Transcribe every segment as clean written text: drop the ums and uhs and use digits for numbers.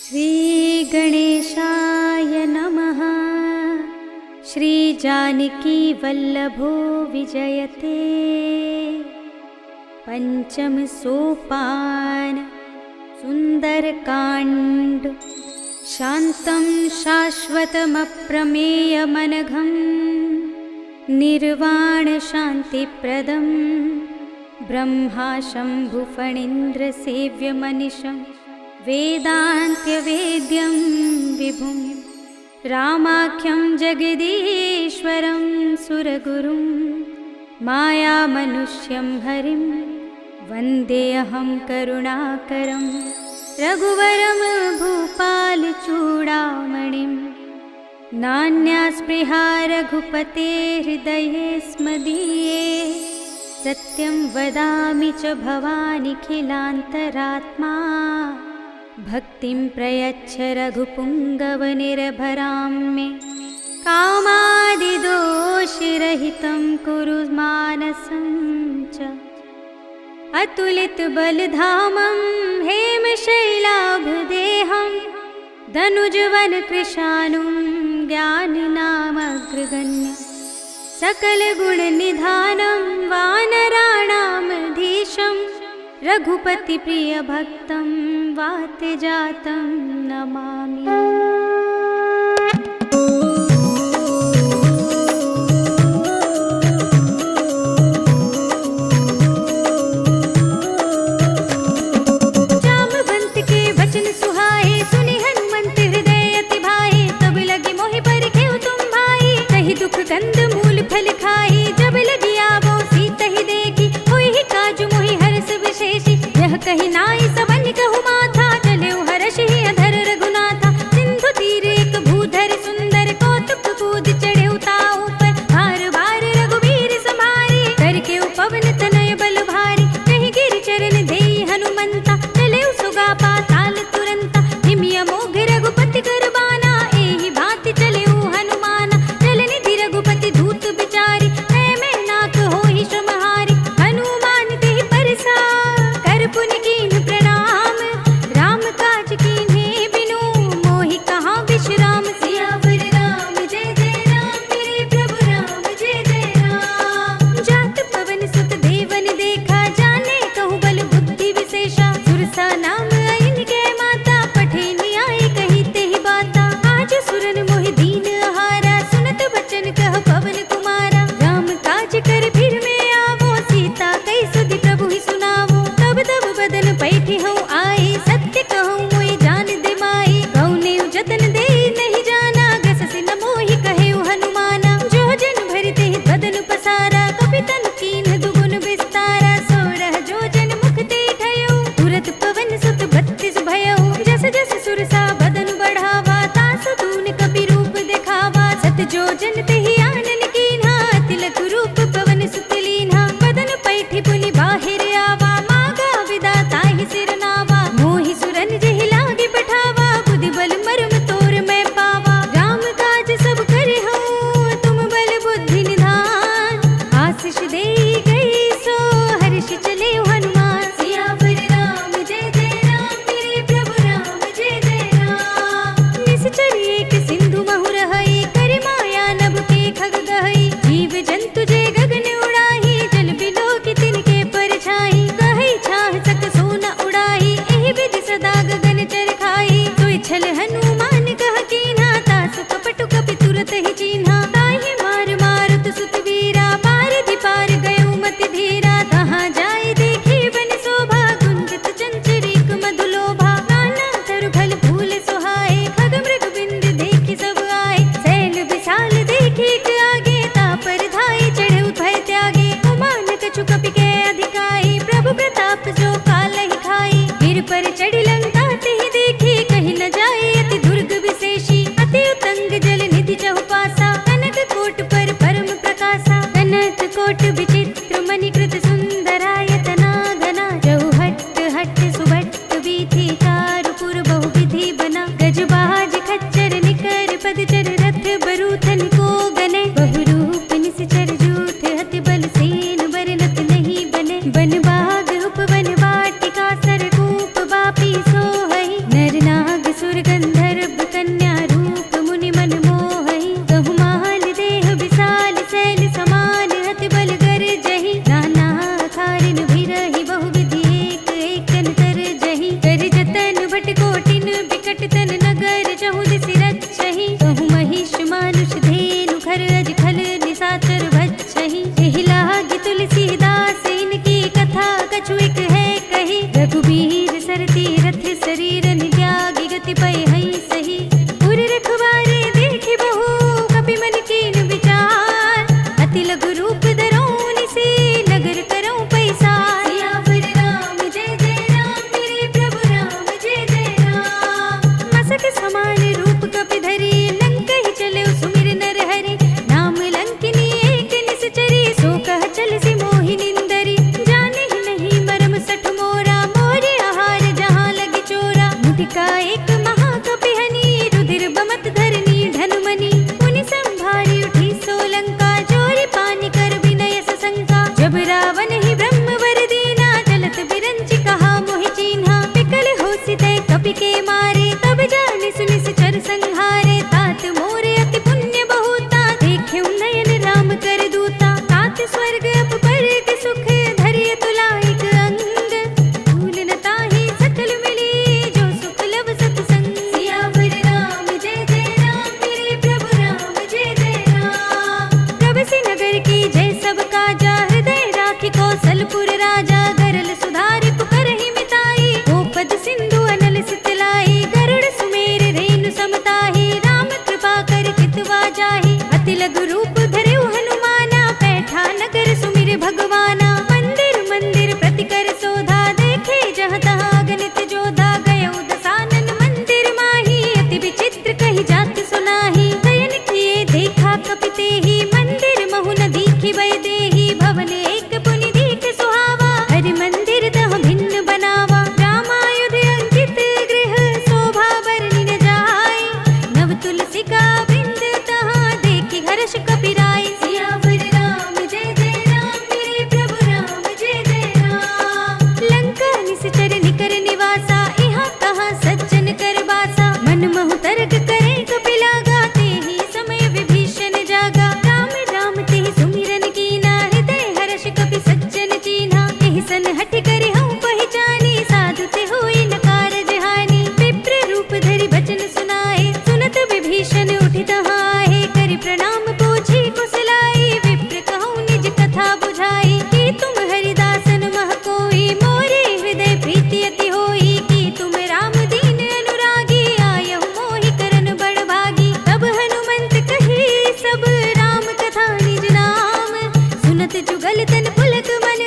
श्री गणेशाय नमः। श्री जानकी वल्लभो विजयते। पंचम सोपान सुंदरकांड। शांतं शाश्वतमप्रमेयमनघं निर्वाण शांतिप्रदं ब्रह्मा शंभुफणीन्द्र सेव्यमनिशं वेदान्त्यवेद्यं विभुं रामाख्यं जगदीश्वरं सुरगुरुं मायामनुष्यं हरिं वन्देऽहं करुणाकरं रघुवरं भूपालचूडामणिं। नान्यास्पृहा रघुपते हृदये स्मदीये सत्यं वदामि च भवानिखिलान्तरात्मा। भक्तिं प्रयच्छ रघुपुङ्गवनिर्भरां मे कामादिदोषरहितं कुरु मानसं च। अतुलितबलधामं हेमशैलाभदेहं दनुजवनकृशानुं ज्ञानिनामग्रगण्यं सकलगुणनिधानं वानराणामधीशं रघुपतिप्रियभक्तं वातजातं नमामि। कंद मूल फल खाई जब लगी आवो सीत ही देखी होई ही काजु मोहि हरस विशेषी। यह कही नाई सबन कहु माथा चले हर्ष ही अधर रघुनाथा। सिंधु पति पय हई सही। पुर रखवारे देखि बहु कपि मन कीन विचार, अति लघु रूप धरौनि से नगर करौं पैसार। सियावर राम जय जय राम, मेरे प्रभु राम जय जय राम। मसक समान रूप कपि धरि, लंक ही चले सुमिर नर हरि। नाम लंकिनी एक निश्चरी, सो कह चल सी मोहि निंदरी। जाने ही नहीं मरम सठ मोरा, मोरे आहार जहाँ लगी चोरा। मुटिका एक महाकपि हनि, रुधिर बमत धरनी धनुमनि। मुनि संभारी उठी सोलंका, जोरी पानी कर विनय सशंका। जब रावण ही ब्रह्म वर दीना, जलत बिरंचि कहा मोहि चीन्हा। विकल होसि तय कपि के मारे, तब जानि सुनि सिचर संहारे। तात मोरे अति पुण्य बहुता, देखे नयन राम कर दूता। तात स्वर्ग अप के सुख, धरिय तुलाइक अंग। भूल न ताहि सकल मिली, जो सुख लब सतसंग। सियावर राम जय जय राम, मेरे प्रभु राम जय जय राम। प्रभसि नगर की जय सब काजा, हृदय राखि कौशलपुर राजा। गरल सुधारि पुकारहि मिताई, गोपद सिंधु अनल सितलाई। गरुड़ सुमेर रेणु समताहि, राम कृपा कर हितवा जाहि। अति लघु रूप धरेउ हनुमाना, बैठा नगर सुमिर भगवाना। मंदिर मंदिर प्रति कर सोधा, देखे जहाँ तहाँ गणित जोधा। गयौ दसानन मंदिर माही, अति विचित्र कही जात सुनाही। शयन किए देखा कपि तेहि, मंदिर महु न दीखि बय देहि। भवन एक पुनि दीख सुहावा, हरि मंदिर तह भिन्न बनावा। रामायुध अंकित गृह, शोभा बरनि न जाय। नव तुलसी का वृंद, तहाँ देखि हर्ष कपि राय। सियावर राम जय जय राम, मेरे प्रभु राम जय जय राम। लंका निश्चर निकर निवासा, यहाँ तहाँ सज्जन कर बासा। मन महु तर्क करे कपि लागा, तेहि समय विभीषण जागा। राम राम तेहि सुमिरन कीना, हृदय हर्ष कपि सज्जन चीन्हा। एहि सन हठ करि हऊँ पहिचानी, साधु ते होई न कारज हानि। विप्र रूप धरि बचन सुनाए, सुनत विभीषण उठि तहाँ आहे। करि प्रणाम पूछी कुशलाई, विप्र कहूँ निज कथा बुझाई। कि तुम हरिदासन मह कोई, मोरे हृदय प्रीति अति होई। कि तुम राम दीन अनुरागी, आयहु मोहि करन बड़ भागी। तब हनुमंत कही सब, राम कथा निज नाम। सुनत जुगल तन पुलक मन,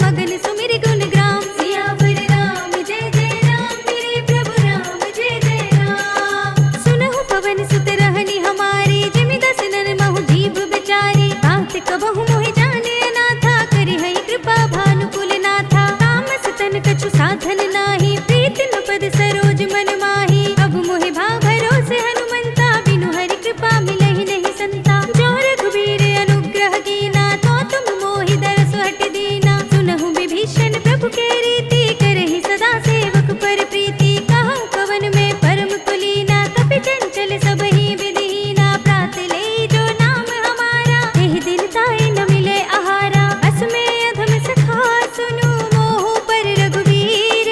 मगन सुमिर गुण ग्राम। सियावर राम जय जय राम, मेरे प्रभु राम जय जय राम। सुनहु पवन सुत रहनि हमारी, जिमि दसनन महु जीव बिचारी। तात कबहु मोहि जाने अनाथा, करि हई कृपा भानुकुल नाथा। तामस तन कछु साधन नाही, प्रीति न पद सरोज मन माही। अब मोहि भाव भरोसे हनुमंता, बिनु हरि कृपा मिलहि नहीं संता। जो रघुबीर अनुग्रह कीना, तो तुम मोहि दरस हट दीना। सुनहु विभीषण प्रभु के रीति, करहि सदा सेवक पर प्रीति। कहूँ कवन में परम कुलीना, कपि चंचल सबहि विधिहीना। प्रात ले जो नाम हमारा, एहि दिन ताहि न मिले आहारा। अस में अधम सखा सुनु, मोहु पर रघुवीर।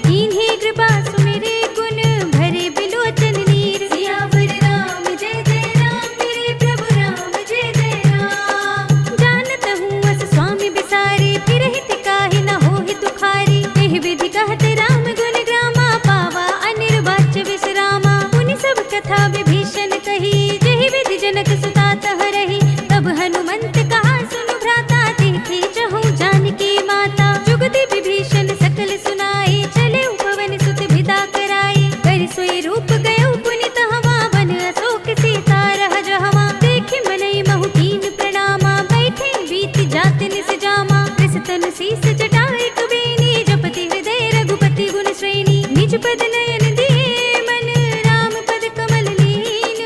कीन्ही कृपा सुमिरे गुण, भरे बिलोचन नीर। सियावर राम जय जय राम, मेरे प्रभु राम जय जय राम। जानत हूँ अस स्वामी बिसारी, फिरहि तिकाहि न होहि दुखारी। एहि विधि कहत राम गुण ग्रामा, पावा अनिर्वाच्य विश्रामा। मुनि सब कथा विभीषण कही, जेहि विधि जनक सुता तह रही। तब हनुमंत कहा सुनु भ्राता, देखे चहु जानकी माता। जुगति विभीषण सकल सुनाई, चले पवन सुत विदा कराई। कर सोई रूप गयो पुनि तहवा, बन अशोक सीता रह जहवा। देखि मनई महु कीन प्रणामा, बैठे बीति जात निस जामा। कृषतन शीस जटाए कुबेनी, जपति हृदय रघुपति गुण श्रेणी। निज पद नयन दिए मन, राम पद कमल लीन।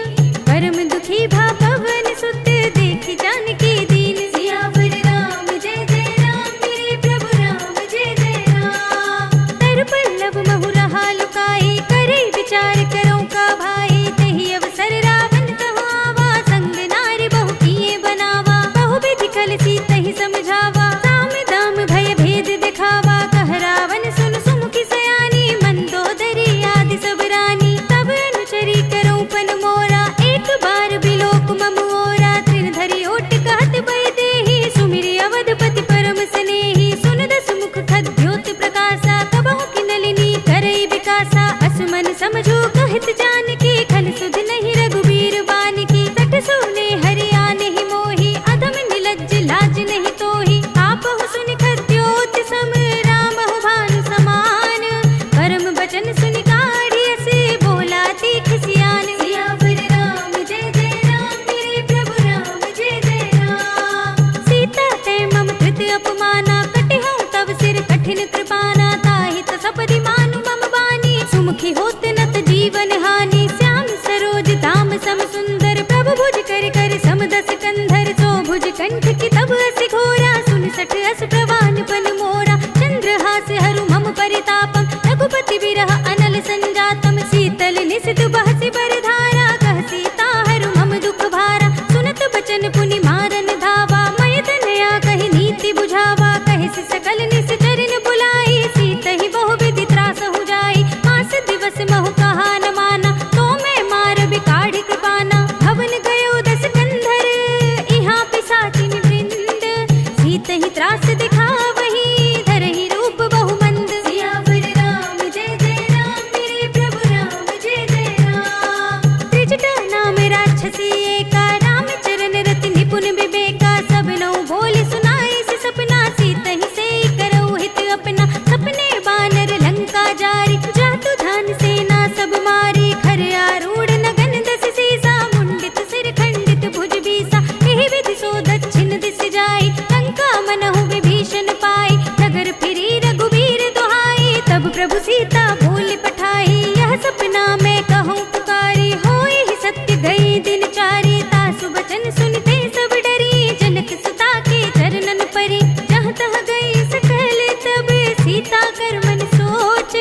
परम दुखी भा पवन सुत, देखि जानकी दीन। सियावर राम जय जय राम, मेरे प्रभु राम जय जय राम। तर पल्लव महु रहा लुकाई, करे विचार करो का भाई। तेहि अवसर रावण तहाँ आवा, संग नारी बहु किए बनावा। बहु विधि कल सी तहि समझावा, साम दाम भय भेद दिखावा। कह रावण सुन सुमुखी सयानी, मंदोदरी आदि सब रानी। तब अनुचरी करो पन मोरा, एक बार बिलोक मम ओरा। त्रिधरि ओट कहत बय देहि, सुमिरि अवधपति परम स्नेही। सुन दस मुख खद्योत प्रकाशा, कबहु की नलिनी करई विकासा। असमन समझो कहे हित जानकी खल सुध नहीं रघुबीर बान की। सठ सोने हरियाण ही मोही अधम निलज्ज लाज नहीं तोही। आपहु सुनि खद्योत सम राम हो भानु समान। परम बचन सुनि काढ़ियस बोला तीख सियान। सियावर राम जय जय राम मेरे प्रभु राम जय जय राम। सीता ते मम कृत अपमाना कटिहउँ तब सिर कठिन कृपाना। ताहि त सपदि मानु मम बानी सुमुखी होत नत जीवन हानि। श्याम सरोज धाम सम सुंदर प्रभु भुज कर कर सम दस कंधर। सो भुज कंठ की तब अस घोरा सुन सठ अस प्रवान पन मोरा। चंद्रहास हरु मम परितापम रघुपति विरह अनल संजातम। शीतल निशित बहसि बरधारा कह सीता हरु मम दुख भारा। सुनत बचन पुनि मारन धावा मय तनया कहि नीति बुझावा। कहि सकल निश्चरन बुलाई सीत ही बहु विधि त्रासहु जाई। मास दिवस महु कहा न माना तो मैं मार बिकाढ़ी कृपाना। भवन गयो दस कंधर इहाँ पिशाचिन वृंद। सीत ही त्रास दिखावही धरहि रूप बहु मंद। सियावर राम जय जय राम मेरे प्रभु राम जय जय राम। त्रिजटा नाम राक्षसी एका राम चरण रति निपुण विवेका। सब नौ बोले सुनाई से सपना सीत ही से करऊ हित अपना। सपने बानर लंका जारी जातु धान सेना सब मारी। खर आरूढ़ नगन दस सीसा मुंडित सिर खंडित भुज बीसा। एहि विधि सो दक्षिण दिस जाई लंका मनहु विभीषण पाई। नगर फिरी रघुबीर दुहाई तब प्रभु सीता बोल पठाई। यह सपना मैं कहूँ पुकारी होए ही सत्य गई दिन चारी। तासु बचन सुनते सब डरी जनक सुता के चरणन परी। जहाँ तह गई सकल तब सीता कर मन सोच।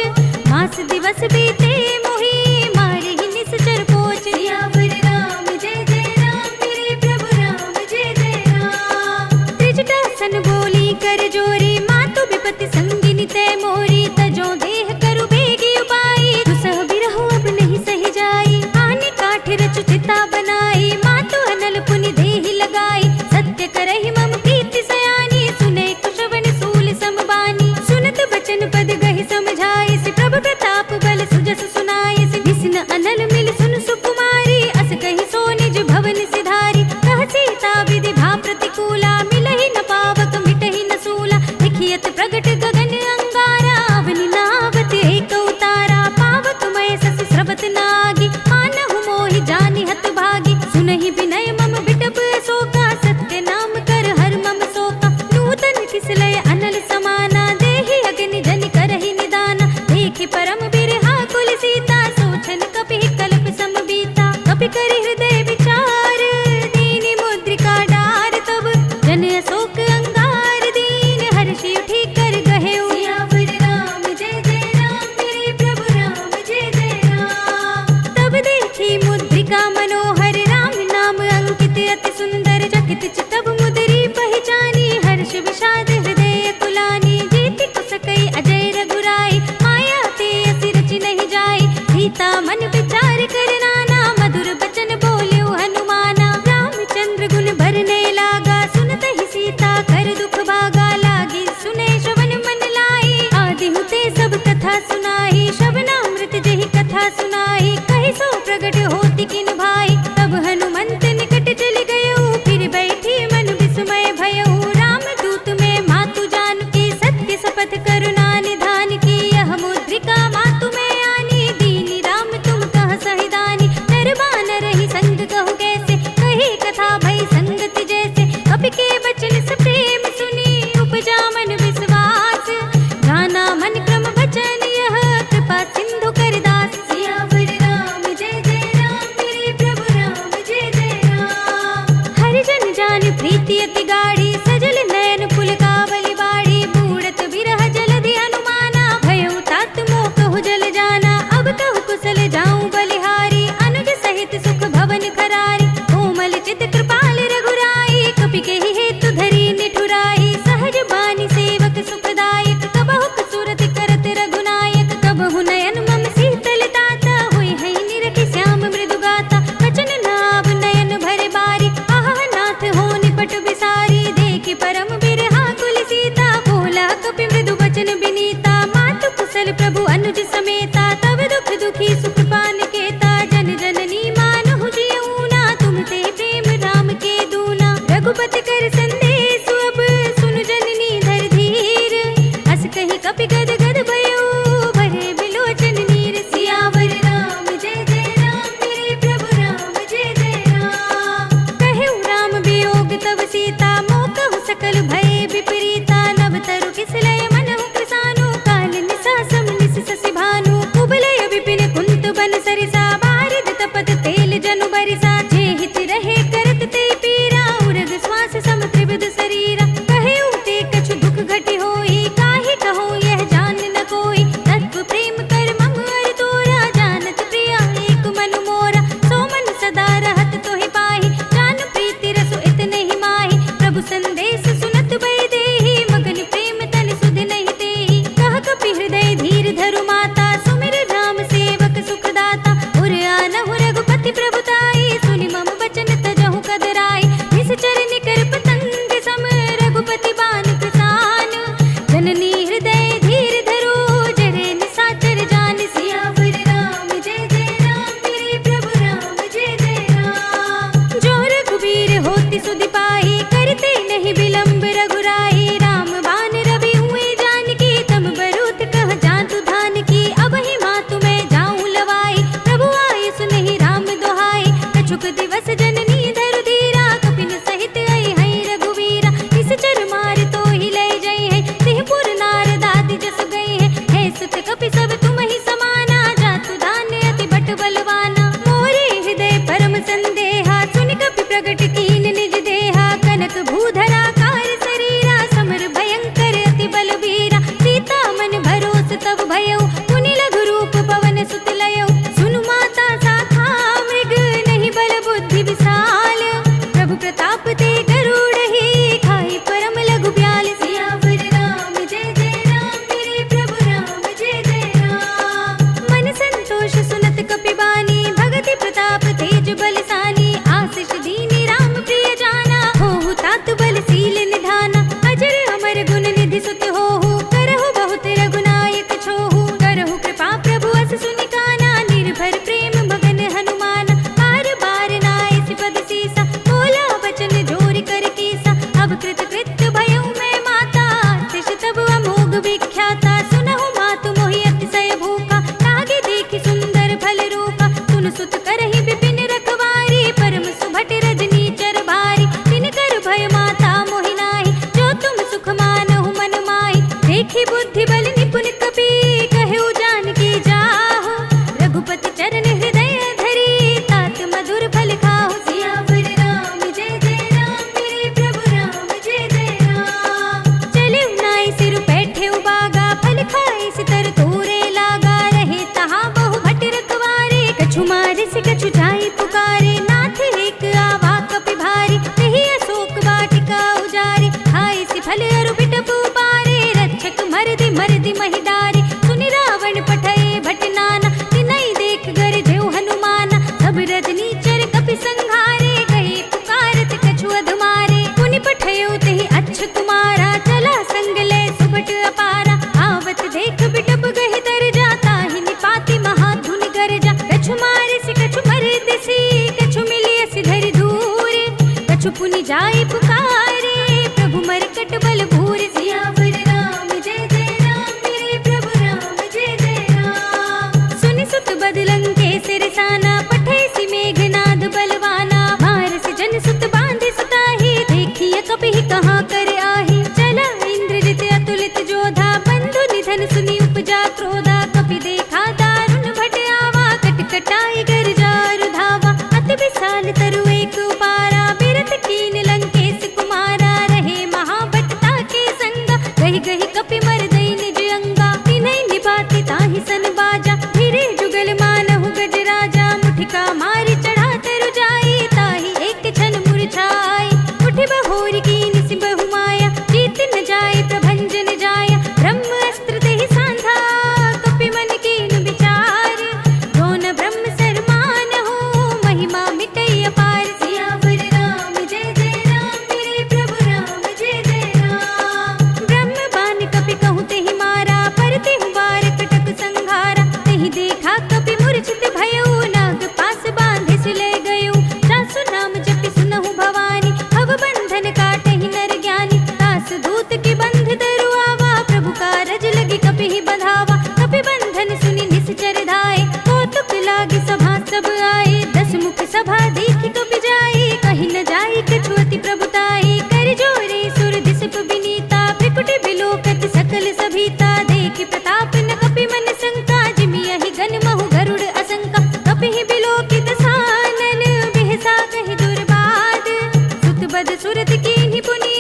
मास दिवस बीते मोहि मारे ही निश्चर पोच। सियावर राम जय जय राम मेरे प्रभु राम जय जय राम। त्रिजटा सन बोली कर जोरी मातु विपति संगिनी तै मोरी। तजो देह करु बेगी उपाई दुसह बिरहु अब नहीं सही जाई। आने काठ रचु चिता बनाई मातु अनल पुनि देहि लगाई। सत्य करहि मम कीर्ति सयानी सुने कुशवन सूल समबानी। सुनत बचन पद गहि समझाई से प्रभु प्रताप बल सुजस सुनाई। से विष्ण अनल मिल सुन सुकुमारी अस कहि सो निज भवन सिधारी। कह सीता विधि भा प्रतिकूला मिलहि न पावक मिटहि न सूला। लिखियत प्रगट गगन अंगारा अवनि नावत एक उतारा। पावक मय सस स्रवत नागी मानहु मोहि जानि हत भागी। सुनहि विनय मम बिटप शोका सत्य नाम कर हर मम शोका। नूतन किसलय अनल समाना देहि अग्नि जनि करहि निदाना। देखि परम बिरहा कुल सीता सोचन कपि कल्प सम बीता। कपि करि हृदय विचार दीनि मुद्रिका डार तब। जन अशोक अंगार दीन हर्षि उठि कर गहेउ। सियावर राम जय जय राम मेरे प्रभु राम जय जय राम। तब देखी मुद्रिका मनोहर राम नाम अंकित अति सुंदर। चकित चितब मुदरी पहचानी हर्ष विषाद हृदय कुलानी। जीति कुसकई अजय रघुराई माया ते असि रचि नहीं जाई। सीता मन विचार कर नाना मधुर बचन बोल्यो हनुमाना। रामचंद्र गुण भरने लागा सुनत ही सीता कर दुख भागा। लागी सुने श्रवण मन लाई आदि हुते सब कथा सुनाई। श्रवणामृत जहि कथा सुनाई कहि सो प्रगट होति किन भाई। तब हनुमंत निकट चलि गयो फिर बैठी मन विस्मय भयउ। राम दूत में मातु जानकी सत्य शपथ करुणा निधान की। यह मुद्रिका मातु में आनी दीनी राम तुम कह सहिदानी। नर बानर ही संग कहु कैसे कही कथा भई संगति जैसे। कपि के बचन स प्रेम सुनी उपजा मन विश्वास। जाना मन क्रम बचन यह कृपा सिंधु कर दास। सियावर राम जय जय राम मेरे प्रभु राम जय जय राम। हरिजन जान प्रीति अति गाढ़ी सजल नयन पुलकावली बाड़ी। बूढ़त बिरह जलधि अनुमाना भयउ तात मोह कहु जल जाना। अब कहु कुशल जाऊं बलिहारी अनुज सहित सुख भवन खरारी। कोमल चित कृपाल रघुराई कपि केहि हेतु धरी निठुराई। सहज बानी सेवक सुखदायक कबहु कसुरत करत रघुनायक। कबहु नयन मम शीतल ताता होय है निरखि श्याम मृदु गाता। बचन नाव नयन भरे बारी आह नाथ हो निपट बिसारी। देखि परम बिरहा कुल सीता बोला कपि मृदु बचन बिनीता। मातु कुशल प्रभु अनुज समेता तब दुख दुखी सुख पान के कपिबानी भगति प्रताप तेज बलसानी आशीष दीनी राम प्रिय जाना हो तात बलशील निधाना अजर अमर गुण निधि सुत हो करहु बहुत रघुनायक छोहु करहु कृपा प्रभु अस सुनिकाना निर्भर प्रेम मगन हनुमान बार बार नाय सिपद सीसा बोला बचन जोर कर कीसा अब कृत कृत्य भयउ मैं माता तिश तब अमोघ विख्याता सुनहु मातु मोहि अतिशय भूखा लागे देखि सुंदर फल रूपा सुन सुत करहि विपिन रखवारी परम सुभट रजनी चर भारी तिन कर भय माता मोहि नाहि जो तुम सुख मानहु मन माहि देखि बुद्धि बल निपुण कपि कहु जानकी जाहु रघुपति चरण हृदय धरी तात मधुर फल खाहु सियावर राम जय जय राम मेरे प्रभु राम जय जय राम चले नाई सिर बैठे उबागा फल खाए सितर तोरे लागा रहे तहाँ बहु भट रखवारे कछु मारे से कछु जाए पुकारे नाथ एक आवा कपि भारी नहीं अशोक वाटिका उजारे खाए से फल अरु बिटपु पारे रक्षक मरदि मरदि महिडारे सुनि रावण पठए भट नाना तिनहि देख गर जेउ हनुमाना सब रजनी चर कपि संघारे गए पुकारत कछु अधमारे पुनि पठयो तेहि अच्छ कुमारा चला संग ले सुभट अपारा आवत देख बिटप गहि तर जाता ही निपाति महाधुनि गरजा कछु मारे से कछु मरद सी कछु मिलिय सिधरि धूरे कछु पुनि जाय पुकारे प्रभु मरकट बल भूर सियावर राम जय जय राम मेरे प्रभु राम जय जय राम सुनि सुत बदलंके सिरसाना पठे सि मेघनाद बलवाना मारस जन सुत बांधे सुताही देखिए कपि कहाँ कर आही चला इंद्रजित अतुलित जोधा बंधु निधन सुनि उपजा क्रोधा कपि देखा दारुण भट आवा कटकटाई गर जारु धावा अति विशाल तरु एक उपारा बिरथ कीन लंकेश कुमारा रहे महाभटता के संगा गहि गहि कपि मरदई निज अंगा तिन्हि निभाति ताहि सन बाजा धीरे जुगल मानहु गज राजा मुठिका मारि चढ़ा तरु जाई ताहि एक क्षण मुरझाई उठि बहोरी कीन सि बहु माया जीत न जाय प्रभंजन जाया ब्रह्म अस्त्र तेहि सांधा कपि मन कीन विचार दोन ब्रह्म सरमान हो महिमा मिटई अपार सियावर राम जय जय राम मेरे प्रभु राम जय जय राम ब्रह्म बान कपि कहु तेहि मारा पर तेहु बार कटक संघारा तेहि देखा कपि मूर्छित भयउ नाग पास बांधे सिले गयउ जासु नाम जपि सुनहु भवानी भव बंधन काटहि नर ज्ञानी दास दूत की बंध धरु आवा प्रभु कारज लगी कपि ही बंधावा कपि बंधन सुनि निश्चर धाये कौतुक लागी सभा सब आए दस मुख सभा देखि कपि जाए कहि न जाए कछु अति प्रभुताई कर जोरे सुर दिसप विनीता भ्रिकुटि बिलोकत सकल सभीता देखि प्रताप न कपि मन शंका जिमियहि गन महु गरुड़ असंका कपि ही बिलोकित सानन बिहसा कहि दुर्बाद सुत बद सुरत कीन्हि पुनि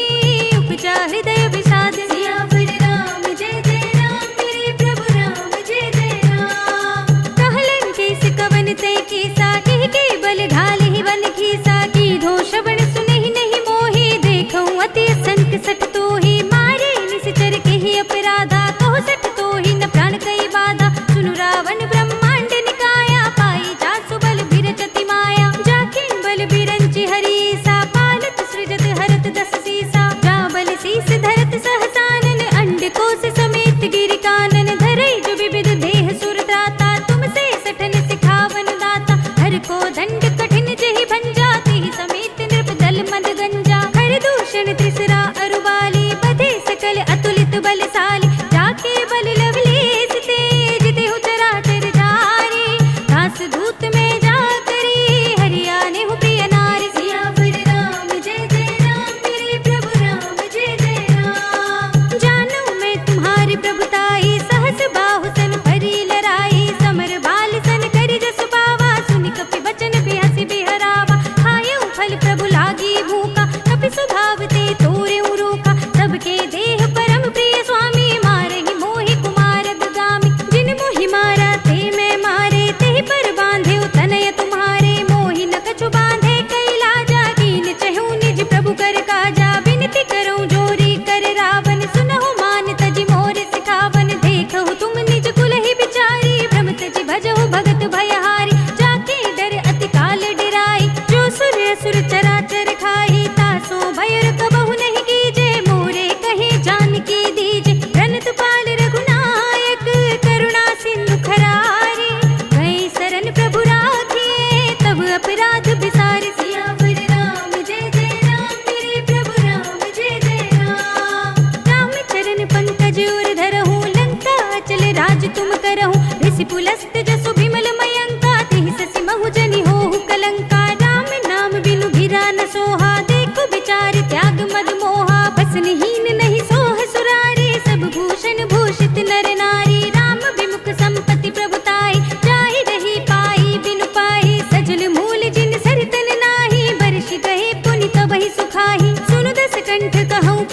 उपजा हृदय विषाद सियावर राम जय जय राम मेरे प्रभु राम जय जय राम कहलन केस कवन ते केसा कहि के बल ढालहि वन खीसा की धो श्रवण सुनहि नहीं मोहि देखऊं अति संक सठ तोहि मारे निश्चर केहि अपराधा कहो सठ तोहि न प्राण कई बाधा सुनु रावण ब्रह्मांड निकाया पाई जासु बल बिरचति माया जाकिन बल बिरंचि हरीसा पालत सृजत हरत दस सीसा जा बल शीस धरत सहसानन अंड कोश समेत गिरि कानन धरई जो विविध देह सुर त्राता तुमसे सठन सिखावन दाता हर को दंड कठिन जहि भंजा तेहि समेत नृप दल मद गंजा हर दूषण त्रिसरा अरुबाली बधे सकल अतुलित बलशाली जाके बल लवलेस तेज देहु चराचर जारी दास दूत में जा करी हरियाने हु प्रिय नारी सियावर राम जय जय राम मेरे प्रभु राम जय जय राम जानू मैं तुम्हारी प्रभुताई सहस बाहु सन भरी लराई समर बाल सन करि जस पावा सुनि कपि बचन बिहसि बिहरावा खायउ फल प्रभु लागी भूखा कपि स्वभाव ते तोरे रोका सबके देह परम प्रिय स्वामी मारहि मोहि कुमार गामी जिन मोहि मारा ते मैं मारे ते पर बांधे तनय तुम्हारे मोहि न कछु बांधे कैलाजा कीन चहु निज प्रभु कर काजा बिनती करऊं जोरी कर रावण सुनहु मान तजि मोर सिखावन देखहु तुम निज कुल ही बिचारी भ्रम तजि भजहु भगत भयहारी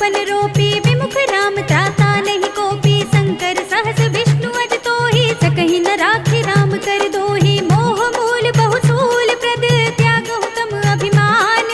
अनुपन रोपी विमुख राम त्राता नहीं कोपी शंकर सहस विष्णु अज तोहि सकहि न राखि राम कर दोहि मोह मूल बहुसूल प्रद त्यागहु तम अभिमान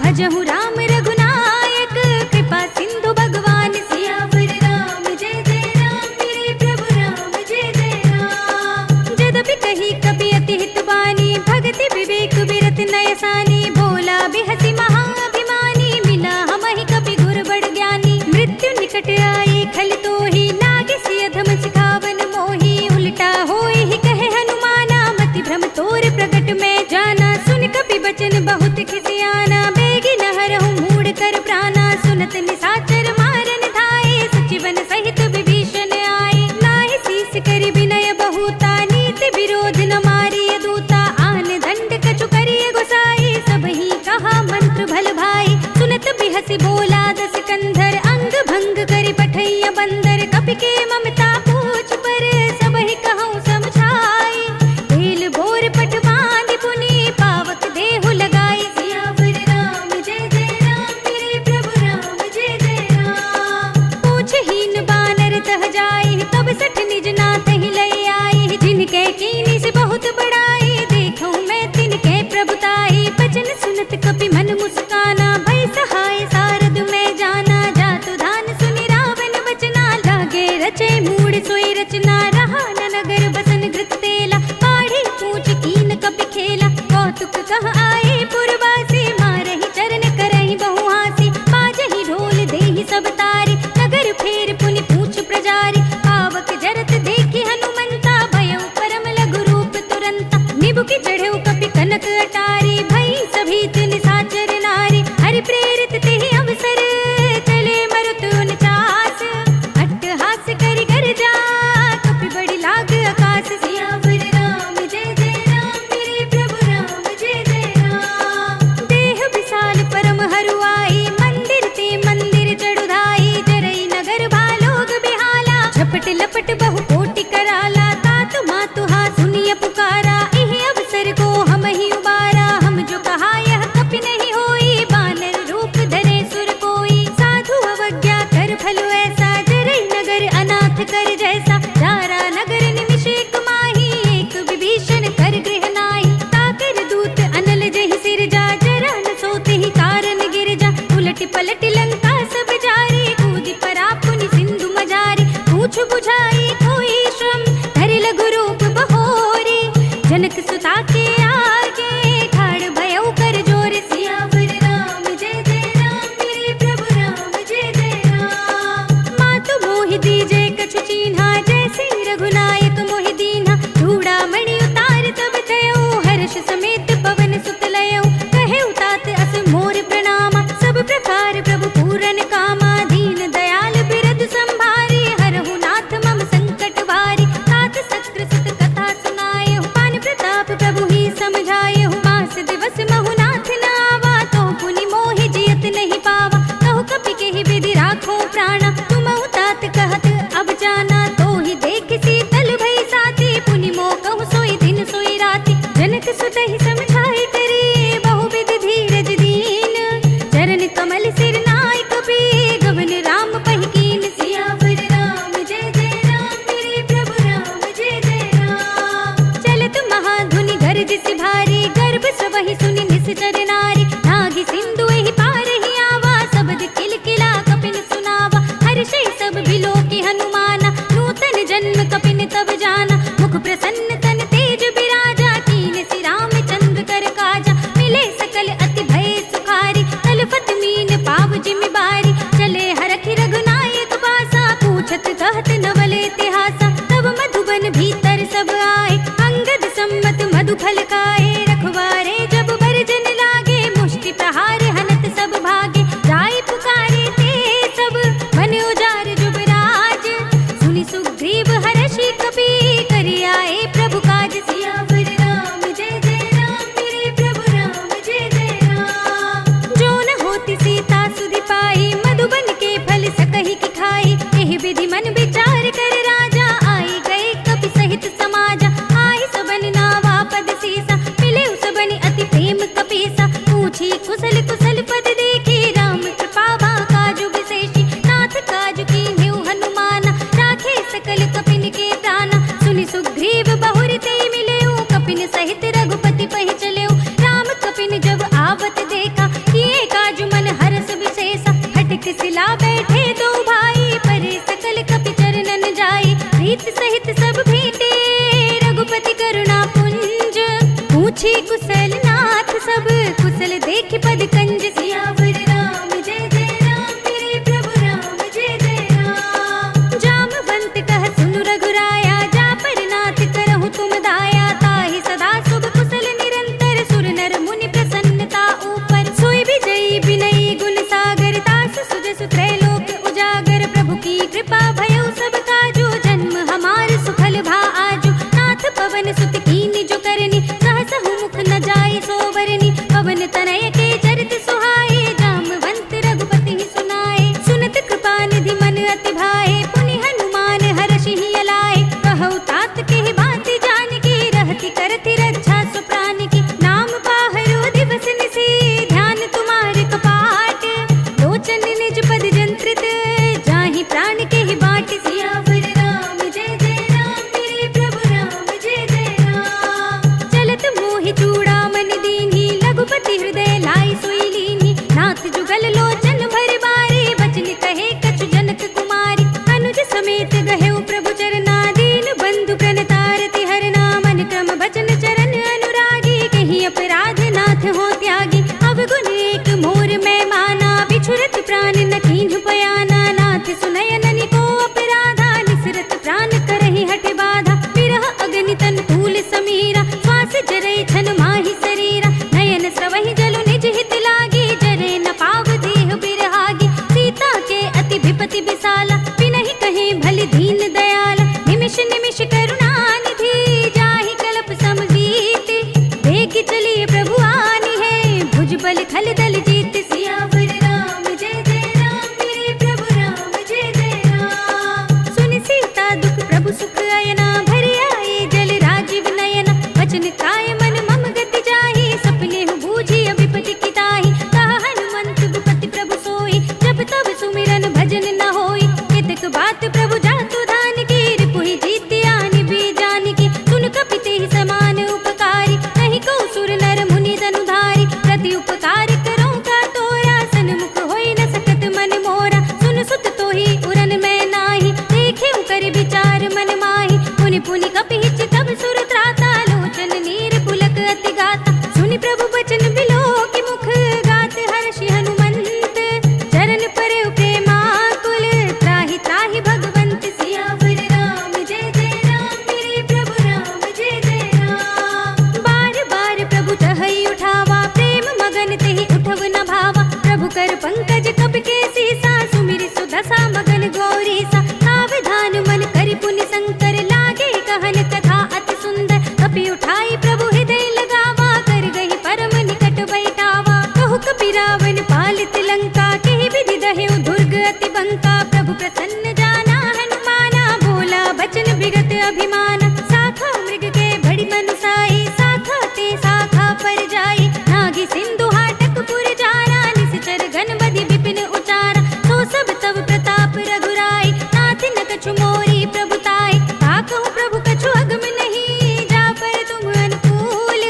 भजहु राम रघुनायक कृपा सिंधु भगवान सियावर राम जय जय राम मेरे प्रभु राम जय जय राम जदपि कही कपि अति हित बानी भगति विवेक विरत नयसानी बोला बिहसी महाअभिमानी मिला हमहि कपि गुर बड़ ज्ञानी मृत्यु निकट आए खल तोहि लागे सिय धम सिखावन मोहि उल्टा होए ही कहे हनुमाना मति भ्रम तोर प्रगट में जाना सुन कपि बचन बहुत खिसियाना बेगी न हरहु मूढ़ कर प्राणा सुनत निसाचर मारन धाये सचिवन सहित विभीषण आए नाहि शीस करि विनय बहुता नीति विरोध न मारिय दूता आन दंड कछु करिय गोसाई सबहि कहा मंत्र भल भाई सुनत बिहसी बोला दस कंधर अंग भंग करि पठैया बंदर कपि के ममता पूछ पर सबहि कहूँ समझाई तेल बोर पट बांधि पुनि पावक देहु लगाई सियावर राम जय जय राम मेरे प्रभु राम जय जय राम पूछ हीन बानर तह जाई तब सठ निज नाथ ही लई आई जिनके कीनी से बहुत बड़ाई देखूं मैं तिनके प्रभुताई बचन सुनत कपि मन मुस्काना भय सहाय सारद में जाना जातु धान सुनि रावण बचना लागे रचे मूढ़ सोई रचना रहा न नगर बसन घृत तेला पाढ़ी पूछ कीन कपि खेला कौतुक कह आए पुरवासी मारहि चरण करहि बहुहासी बाजहि ढोल देहि सब तारी नगर फेर पुनि पूछ प्रजारी पावक जरत देखि हनुमंता भयउ परम लघु रूप तुरंता निबुकि चढ़ेउ कपि कनक अटारी भई सभीत निसाचर नारी हरि प्रेरित तेहि अवसर चले मरुत उनचास अट्टहास करि गर्जा कपि बड़ी लाग आकाश सियावर राम जय जय राम मेरे प्रभु राम जय जय राम देह विशाल परम हरुआई मंदिर ते मंदिर चढ़ुधाई जरई नगर भालोग बिहाला झपट लपट बहु कोटि कराला तात मातु हा सुनिय पुकारा इह अवसर को हम ही उबारा हम जो कहा यह कपि नहीं होई बानर रूप धरे सुर कोई साधु अवज्ञा कर फल ऐसा जरई नगर अनाथ कर जैसा जारा नगर निमिष एक माही एक विभीषण कर गृह नाहि ताकर दूत अनल जहि सिर जा जरा न सोते ही कारण गिर जा उलट पलट लंका सब जारी कूदि परा पुनि सिंधु मजारी पूछ बुझाई कोई श्रम धरि लघु रूप बहोरी जनक सुता के आगे ठाड़ भयउ कर जोर सियावर राम जय जय राम मेरे प्रभु राम जय जय राम मातु मोहि दीजे कछु चीन्हा जैसे रघुनायक मोहि दीन्हा चूड़ामणि उतार तब थयउ हर्ष समेत पवन सुत लयउ कहेउ तात अस मोर प्रणामा सब प्रकार प्रभु पूरन कामा दीन दयाल बिरद संभारी हरहु नाथ मम संकट वारी तात सत्र सुत कथा सुनायहु पान प्रताप प्रभु ही समझायहु मास दिवस महु नाथ न आवा तो पुनि मोहि जियत नहीं पावा कहु कपि केहि विधि राखो प्राणा तुमहु तात कहत अब जाना तो ही देख शीतल भई साथी पुनि मोह कहु सोई दिन सोई राति जनक सुत ही समझाई करे बहुविध धीरज दीन चरण कमल सिर नाय कपि गवन राम पहिकीन सियावर राम जय जय राम मेरे प्रभु राम जय जय राम चलत महाधुनि गर्ज सि भारी गर्भ सबहि सुनि निश्चर नारी नागी सिंधु एहि पार ही आवा सबद किलकिला कपिन सुनावा हर्षै सब भिलो के हनुमाना नूतन जन्म कपिन तब जाना मुख प्रसन्न तन तेज बिराजा कीन सि रामचंद्र कर काजा मिले सकल अति भय सुखारी तलफत मीन पाव जिमि बारी चले हरखि रघुनायक बासा पूछत कहत नवल इतिहासा तब मधुबन भीतर सब आए अंगद सम्मत मधु फल खाए रखवारे जब बरजन लागे रघुपति पहि चल्यो। राम कपिन जब आवत देखा, किए काजु मन हरस विशेषा। फटक सिला बैठे दो भाई, परे सकल कपि चरणन जाई। प्रीत सहित सब भेंटे, रघुपति करुणा पुंज। पूछी कुशल नाथ सब, कुशल देख पद कंज। सियावर राम जय जय राम, मेरे प्रभु राम जय जय राम। जामवंत कह सुनु रघुराया, जा पर नाथ करहु तुम दाया। ताहि सदा शुभ कुशल निरंतर, सुर नर मुनि प्रसन्नता ऊपर। सोई विजयी विनयी गुण सागर, तास सुजस त्रैलोक उजागर। प्रभु की कृपा भयउ सब काजू, जन्म हमार सुफल भा आजू। नाथ पवन सुत कीन्हि जो करनी, सहसहु मुख न जाय सोवरनी। पवन तनय के चरित सुहाए, जामवंत रघुपति सुनाए। सुनत कृपा निधि मन अति भाए, पुनि हनुमान हरषि अलाए। कहु तात के बात जानकी, रहति करति रक्षा सु प्राण की। नाम पाहरो दिवस निशि, ध्यान तुम्हारे कपाट। लोचन निज पद जंत्रित, जाहि प्राण के बाट। सियावर राम जय जय राम, मेरे प्रभु राम जय जय राम। चलत मोहि चूड़ामणि दीन्हि, रघुपति हृदय लाई सोई लीन्हि। नाथ जुगल लोचन भर बारे, बचन कहे कछु जनक कुमारी। अनुज समेत गहेउ प्रभु चरना, दीन बंधु प्रणतारति हरना। मन क्रम बचन चरण अनुरागी, कहीं अपराध नाथ हो त्यागी। अवगुण एक मोर मैं माना, बिछुरत प्राण न कीन्हु बयाना। नाथ सुनयन को अपराधा, निसरत प्राण करहि हठ बाधा। विरह अग्नि तन तूल समीरा, श्वास जरै छन माहि शरीरा। नयन स्रवहि जलु निज हित लागी, जरै न पाव देह बिरहागी। सीता के अति विपति विशाला, बिनहि कहे भल दीन दयाला। निमिष निमिष करुणा निधि, जाहि कल्प समजीति। देख चलिए प्रभु आनी है, भुजबल खल दल जीत। सियावर राम जय जय राम, मेरे प्रभु राम जय जय राम। सुनि सीता दुख प्रभु सुख अयना, भरि आए जल राजीव नयना। वचन काय मन मम गति जाहि, सपने हु बूझी विपति की ताहि। कहा हनुमंत विपति प्रभु सोई, जब तब सुमिरन भजन न होई। केतक बात प्रभु जातु धान की, रिपुहि जीत आनि भी जानकी। सुन कपि तेहि समान उपकारी, नहीं को सुर नर मुनि धनुधारी। प्रति उपकार करो का तोरा, सन्मुख होई न सकत मन मोरा। सुन सुत तोहि उरन मैं नाही, देखे कर विचार मन माही। पुनि पुनि कपि हिच तब सुर त्राता, लोचन नीर पुलक अति गाता। सुनि प्रभु बचन बिलो की मुख, गात हर्षि हनुमंत। चरण परे प्रेमाकुल, त्राहि त्राहि भगवंत। सियावर राम जय जय राम, मेरे प्रभु राम जय जय राम। बार बार प्रभु चहई उठावा, प्रेम मगन तेहि उठव न भावा। प्रभु कर पंकज कपि के सीसा, सुमिरि सुदशा मगन गौरीसा। सावधान मन करि पुनि शंकर, लागे कहन कथा अति सुंदर। कपि उठाई प्रभु हृदय लगावा, कर गहि परम निकट बैठावा। कहु कपि रावण पालित लंका, केहि विधि दहेउ दुर्ग अति बंका। प्रभु प्रसन्न जाना हनुमाना, बोला बचन विगत अभिमाना। शाखा मृग के बड़ी मनुसाई, शाखा ते शाखा पर जाई। नागी सिंधु हाटक पुर जारा, निश्चर गण बधि विपिन उचारा। तो सब तब प्रताप रघुराई, नाथ न कछु मोरी प्रभुताई। ताकहु प्रभु कछु अगम नहीं, जा पर तुम अनुकूल।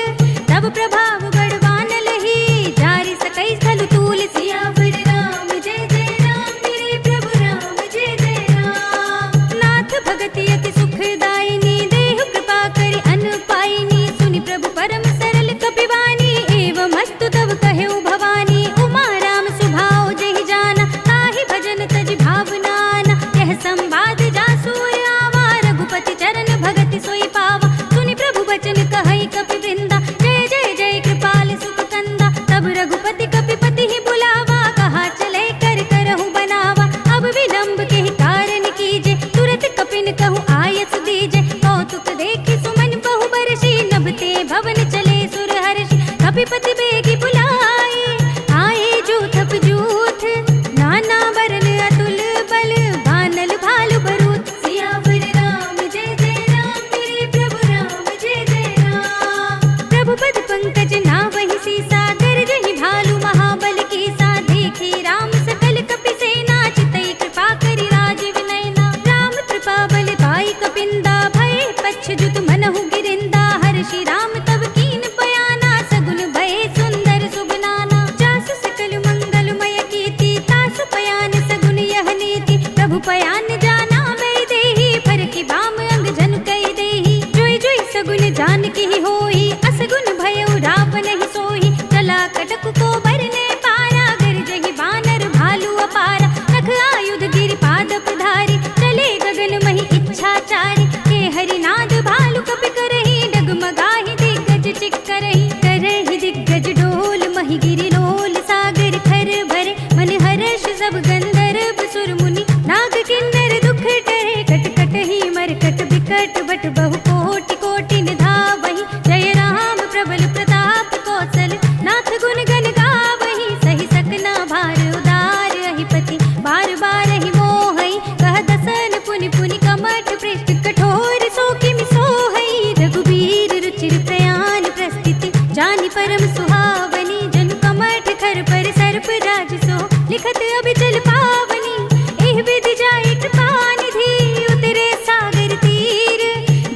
तब प्रभाव बड़वान लही, जारि सकई स्थल तूल। सियावर राम जय जय राम, मेरे प्रभु राम जय जय राम। नाथ भगति अति सुखदायिनी, देहु कृपा करि अन पाइनी। सुनि प्रभु परम सरल कपिवानी, एवं अस्तु तब कहेउ भवानी। उमा राम सुभाव जहि जाना, ताहि भजन तज भावनाना। यह संवाद जासुर आवा, रघुपति चरण भगति सोई पावा। सुनि प्रभु बचन कहई कपि वृंदा, जय जय जय कृपाल सुख कंदा। तब रघुपति कपिपति ही बुलावा, कहा चले कर करहु बनावा। अब विलंब के ही कारण कीजे, तुरत कपिन कहु आयस दीजे। कौतुक देखि सुमन बहु बरसी, नभते भवन चले सुर हर्षि। कपिपति बेगी बुलाए, आए जूथ जूथ। नाना बरन अतुल बल, बानल भालु बरूथ। सियावर राम जय जय राम, मेरे प्रभु राम जय जय राम। प्रभु पद पंकज नावहि सीसा, गरजहि भालु महाबल कीसा। देखी राम सकल कपि सेना, चितई कृपा करि राजीव नयना। राम कृपा बल पाई कपिंदा, भय पच्छ जुत मनहु गिरिंदा। हर्षि राम तब कीन जानी परम सुहावनी, जन कमठ खर पर सर्प राज सो, लिखत अब चल पावनी। एह विधि जाए कृपा निधि, उतरे सागर तीर,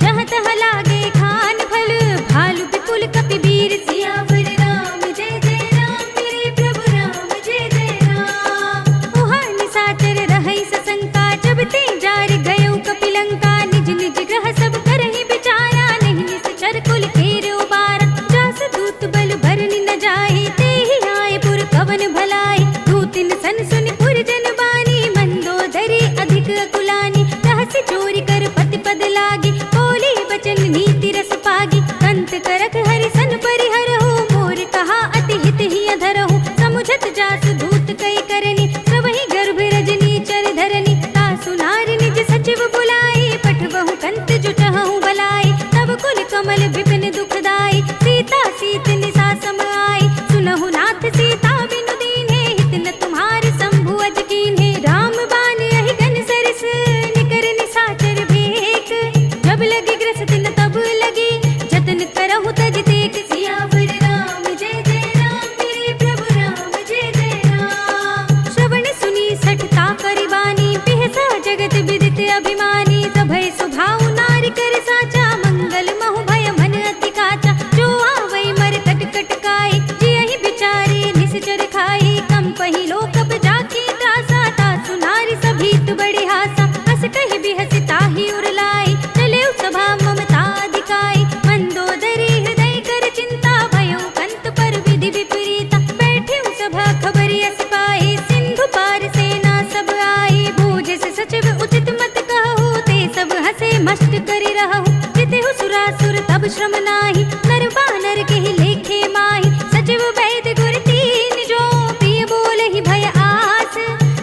जहाँ तहाँ लागे खान फल, भालु विपुल कपिवीर। सियावर राम जय जय राम, मेरे प्रभु राम जय जय राम। उहाँ निशाचर रहै सशंका, जब ते जार गयो कपिलंका। निज निज ग्रह सब करहि विचारा, नहीं निश्चर कुल केर उबारा। जास दूत बल भरनि न जाहि, तेहि आए पुर कवन भलाई। दूतिन सन सुनि पुर जन बानी, मंदोदरी अधिक अकुलानी। रहस्य चोरी कर पति पद लागी, बोली बचन नीति रस पागी। कंत करक हरि सन परिहरहु, मोर कहा अति हित ही अधरहु। समुझत जास दूत कई करनी, सबहि गर्भ रजनी चर धरनी। तासु नारि निज सचिव बुलाई, पठबहु कंत जुटहु बलाई। तब कुल कमल विपिन दुखदाई, सीता सीत निसा सम आई। सुनहु नाथ सीता बिनु दीन्हे, हित न तुम्हार शंभु अज कीन्हे। राम बान यहि गन सरस, निकर निशाचर भेक। जब लगी ग्रसित न तब लगी, जतन करहु तज तेक। सियावर राम जय जय राम, मेरे प्रभु राम जय जय राम। श्रवण सुनी सठता करिबानी, बिहसा जगत विदित अभिमानी। सभय सुभाउ नारि कर साचा, मंगल महु भय मन अति काचा। जो आवै मर कट कट काई, जियहि बिचारे निश्चर खाई। कंपहि लोकप जाकी दासा, तासु नारि सभीत बड़ी हासा। हस कहि बिहसि ताहि उर लाई, चले सभा ममता अधिकाई। मंदोदरी हृदय कर चिंता, भयो कंत पर विधि विपरीता। बैठे सभा खबर यस पाई, सिंधु पार सेना सब आई। बूझस सचिव उचित मत कहु, ते सब हसे मस्त करि रहु। जितेहु सुरासुर तब श्रम नाही, नर बानर केहि लेखे माहि। सचिव वैद्य गुर तीन जो, प्रिय बोलहि भय आस।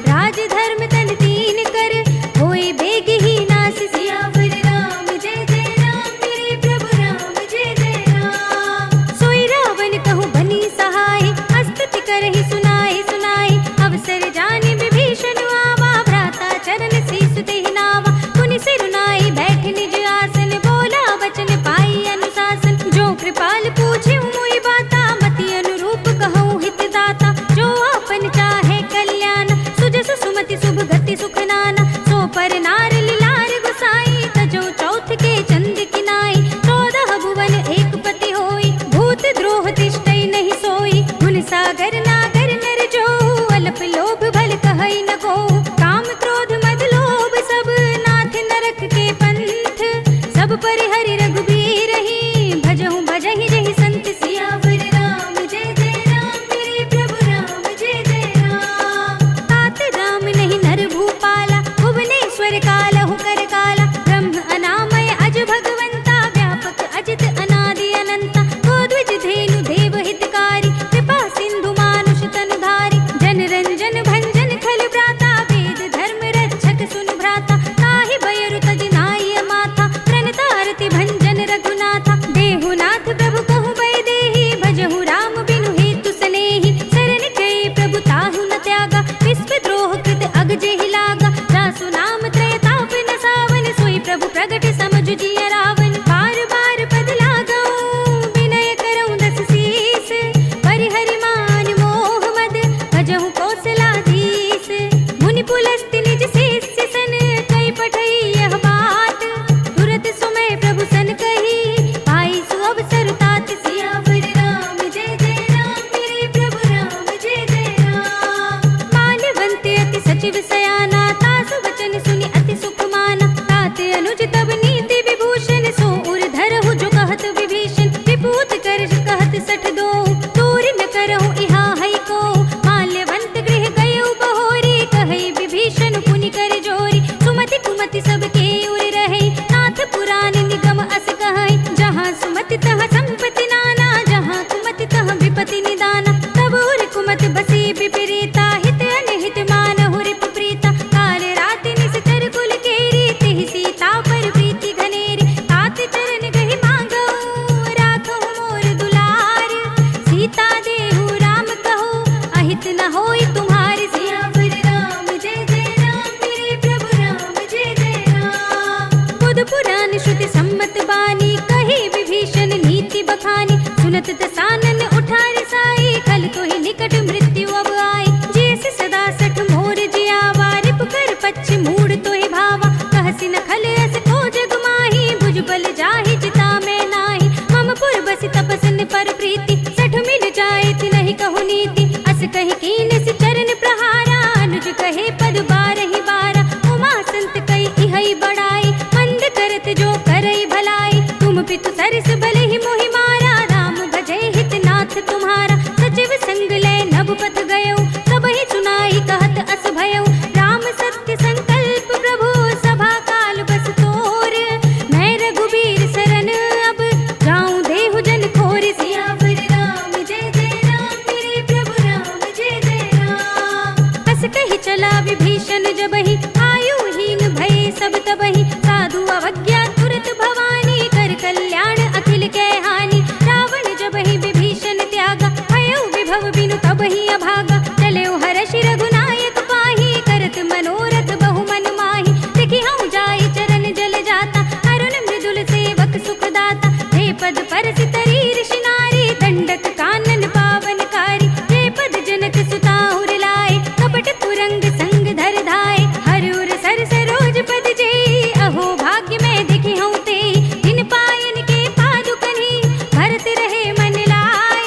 राज धर्म तन तीन कर, होय बेग ही नास। सियावर राम जय जय राम, मेरे प्रभु राम जय जय राम। सोई रावण कहु बनी सहाय, स्तुति करहि सुनाहि सुनाहि। अवसर जानि विभीषण आवा, भ्राता चरण शीस तेहि नावा। पुनि सिरुनाई बैठ निज आसन, बोला वचन पाई अनुशासन। जो कृपाल पूछे मोहि बाता, मति अनुरूप कहूँ हित दाता। जो आपन चाहे कल्याण, सुजस सुमति शुभ गति सुख नाना। सो पर नार लिलार गुसाई, तजो चौथ के चंद किनाई। 14 भुवन एक पति होई, भूत द्रोह तिष्ठै नहीं सोई। गुण सागर नागर नर जो, अल्प लोभ भल कहै न को। काम क्रोध मद लोभ सब, नाथ नरक के पंथ। सब परिहरि रघुबीर ही, भजहु भजहि जहि संत। सियावर राम जय जय राम, मेरे प्रभु राम जय जय राम। तात राम नहीं नर भूपाला, भुवनेश्वर कालहु कर काला। ब्रह्म अनामय अज भगवंता, व्यापक अजित अनादि अनंता। गोद्विज धेनु देव हितकारी, कृपा सिंधु मानुष तनुधारी। जन रंजन भंजन खल भ्राता, वेद धर्म रक्षक सुन भ्राता। ताहि बयरु तज नाय माथा, प्रणता आरती भंजन रघुनाथा। देहुनाथ प्रभु कहु बै देहि, भजहु राम बिनु हेतु सनेहि। शरण गए प्रभु ताहु न त्यागा, विश्व द्रोह कृत अग जेहि लागा। जासु नाम त्रय ताप न सावन, सोई प्रभु प्रगट समझु जिय रावण। बार बार पद लागऊ, विनय करऊँ दस शीस। परिहरि मान मोह मद, भजहु कौशलाधीश। मुनि पुलस्त्य निज शिष्य सन, कई पठई यह बात। तुरत सुमय प्रभु सन कही, पाई सु अवसर तात। सियावर राम जय जय राम, मेरे प्रभु राम जय जय राम। माल्यवंत अति सचिव सयाना, तासु वचन सुनि अति सुख माना। तात अनुज तब नीति विभूषण, सो उर धरहु जो कहत विभीषण। विभूत कर कहत सठ दो, दूर न करहु इहा है को। माल्यवंत गृह गयउ बहोरी, कहै विभीषण पुनि कर जोरी। सुमति कुमति सब के उर रहे, नाथ पुराण निगम अस कहै। जहाँ सुमति तहाँ संपत्ति नाना, जहाँ कुमति तहाँ विपत्ति निदाना। तब उर कुमत बसी विपरीता, हित अनहित मानहु रिपु प्रीता। काल राति निश्चर कुल केरी, तेहि सीता पर प्रीति घनेरी। तात चरण गहि मांगऊ, राखहु मोर दुलार। सीता देहु राम सुनत दसानन उठा रिसाई, कल तो ही निकट मृत्यु अब आई। जैसे सदा सठ मोर जियावा, रिप कर पच्छ मूड तो ही भावा। कहसी न खल अस को जग माही, भुज बल जाहि जिता में नाही। मम पुर बस तपसन पर प्रीति, सठ मिल जाए ति नहीं कहु नीति। अस कहि कीन सि चरण प्रहारा, अनुज कहे पद बारहि बारा। उमा संत कई इहै बड़ाई, मंद करत जो करई भलाई। तुम पितु सरस भले ही मोहि मारा, राम भजै हित नाथ तुम्हारा। सचिव संग लय नभ पथ गयो, सबहि सुनाई कहत अस भयउ। राम सत्य संकल्प प्रभु, सभा काल बस तोर। मैं रघुबीर सरन अब जाऊं देहु जन खोर। सियावर राम जय जय राम, मेरे प्रभु राम जय जय राम। अस कहि चला विभीषण जबहि, आयुहीन भय सब तबहि। साधु अवज्ञा तुरत भवानी, कर कल्याण अखिल कै हानि। रावण जबहि विभीषण त्यागा, भयउ विभव बिनु तबहि अभागा। चलेउ हरषि रघुनायक पाहि, करत मनोरथ बहु मन माहि। देखि हऊँ जाई चरण जल जाता, अरुण मृदुल सेवक सुख दाता। हे पद परसि तरी ऋषि नारी, दंडक कानन पावनकारी। हे पद जनक सुताहुर लाए, कपट कुरंग संग धर धाय। हर उर सर सरोज पद जेई, अहो भाग्य में देखि हऊँ तेई। इन पायन के पादुकनि, भरत रहे मन लाई।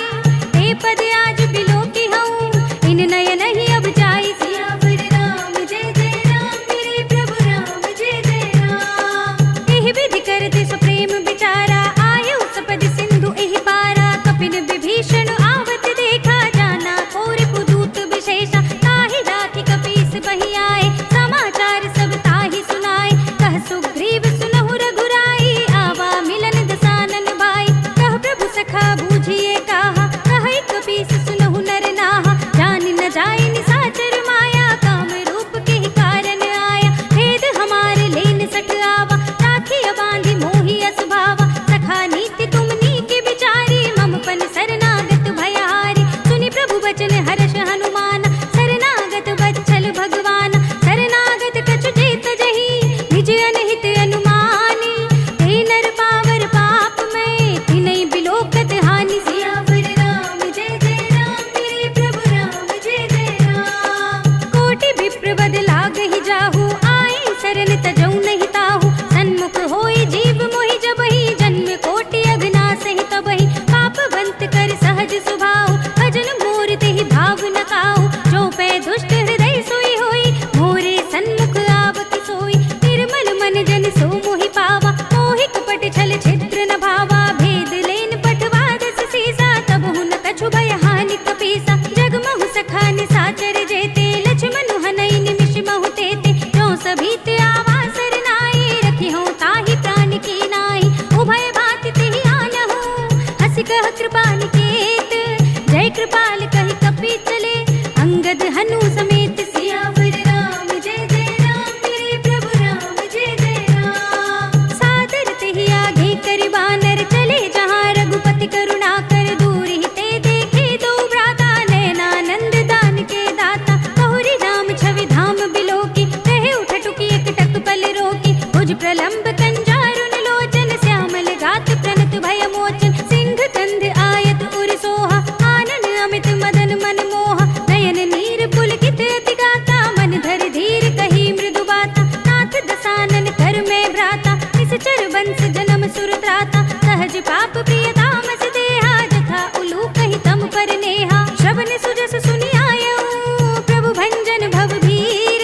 हे पद आज बिलोकी हऊँ, इन नयन ही अब जाई। सियावर राम जय जय राम, मेरे प्रभु राम जय जय राम। एहि विधि करत सुप्रेम विचारा, आयु सपद सिंधु एहि पारा। कपिन विभीषण आवत देखा, जाना कोरि पुदूत विशेषा। ताहि राखि कपीस बहि आए, समाचार सब ताहि सुनाए। कह सुग्रीव सुनहु रघुराई, आवा मिलन दसानन भाई। कह प्रभु सखा बूझिए काहा, कहै कपीस सुनहु नर नाहा। जान न जाय निसाचर माया, काम रूप के ही कारण आया। भेद हमारे लेन सठ आवा, राखिय बांधि मोहि अस भावा। सखा नीति तुम नीके विचारी, मम पन शरणागत भयहारी। सुनि प्रभु बचन हर्ष हनुमान, शरणागत वत्सल भगवान। शरणागत कछु जेत जहि, निज अनहित अनुमानी। ते नर पावर पाप में, तिनै बिलोकत हानि। सियावर राम जय जय राम, मेरे प्रभु राम जय जय राम। कोटि विप्र बद लागहि जाहु, आए शरण तजौ नहीं ताहु। सन्मुख होई जीव मोहि जबहि, जन्म कोटि अघनासहि तबहि। पाप बंत कर सहज सुभाउ, भजन मोर तेहि भाव न काऊ। जो पै दुष्ट हृदय सोई होई, मोरे सन्मुख आवति सोई। निर्मल मन जन सो मोहि पावा, मोहि कपट छल छिद्र न भावा। भेद लेन पठवा दस सीसा, तब हुन कछु भय हानि कपीसा। जगमहु सखा निसाचर जेते, लक्ष्मण हनई निमिष महु तेते। जो सभी ते आवा सरनाई, रखी हूँ ताहि प्राण की नाई। उभय भांति तेहि आनहु, हँसि कह कृपा निकेत। जय कृपाल कहि कपि चले, अंगद हनु समेत। सियावर राम जय जय राम, मेरे प्रभु राम जय जय राम। सादर तेहि आगे करि बानर, चले जहाँ रघुपति करुणा कर। दूर ही ते देखे दो भ्राता, नयनानंद दान के दाता। बहुरी राम छवि धाम बिलोकी, रहे उठटुकी एकटक पल रोकी। भुज प्रलंब कंजारुन लोचन, श्यामल गात प्रणत भय मोचन। सिंह कंध आयत उर सोहा, आनन अमित मदन मन मोहा। नयन नीर पुलकित अति गाता, मन धर धीर कही मृदु बाता। नाथ दसानन कर में भ्राता, निश्चर वंश जन्म सुर त्राता। सहज पाप प्रिय तामस देहा, जथा उलू कहि तम पर नेहा। श्रवण सुजस सुनि आयऊ, प्रभु भंजन भव भीर।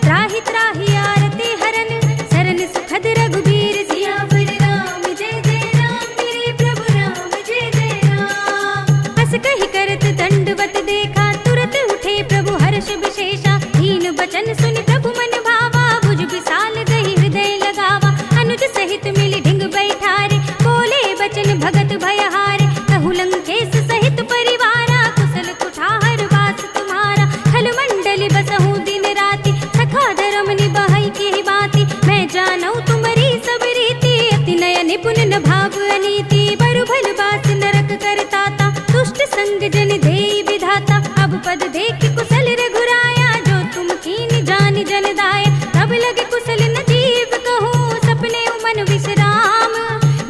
त्राहि त्राहि आरती हरन, शरण सुखद रघुबीर। सियावर राम जय जय राम, मेरे प्रभु राम जय जय राम। अस कहि करत दंडवत देखा, तुरत उठे प्रभु हर्ष विशेषा। दीन बचन सुनि प्रभु मन भावा, भुज विशाल गहि हृदय लगावा। अनुज सहित मिलि ढिंग बैठारे, बोले बचन भगत भयहारे। कहु लंकेश सहित परिवारा, कुशल कुठार वास तुम्हारा। खल मंडली बसहु दिन राति, सखा धर्म निभाई की बाती। मैं जानऊ तुम्हारी सब रीति, अति नय निपुण न भाव अनीति। बरु भल बास नरक करताता, दुष्ट संग जन देई विधाता। अब पद देख कुशल रघुराया, जो तुम कीन जान जन दाया। तब लगे कुशल न जीव कहो, सपने मन विश्राम।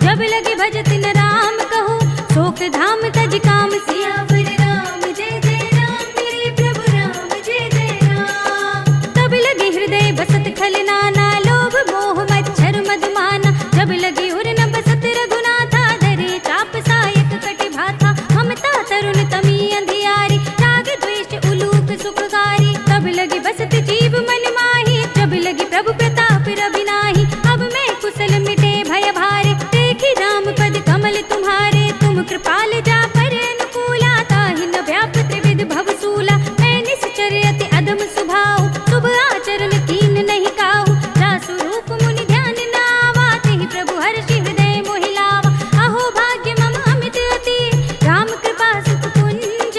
जब लगे भजत न राम कहो, शोक धाम तज काम। सियावर राम जय जय राम, मेरे प्रभु राम जय जय राम। तब लगे हृदय बसत खल नाना, लोभ मोह मच्छर मधुमाना। जब लगी उर न बसत रघुनाथा, धरे चाप सायक कटि भाथा। ममता तरुण तमी अंधियारी, राग द्वेष उलूक सुखकारी। तब लगी बसत जीव मन माही, जब लगी प्रभु प्रताप रवि नाही। अब मैं कुशल मिटे भय भारे, देखी राम पद कमल तुम्हारे। तुम कृपाल जा पर अनुकूला, ताहि न व्याप त्रिविध भव सूला। मैं निश्चर अति अधम सुभाव, शुभ आचरण कीन नहीं काहू। रासु रूप मुनि ध्यान न आवा, तेहि प्रभु हर्षि हृदय मोहि लावा। अहो भाग्य मम अमित अति, राम कृपा सुख कुंज।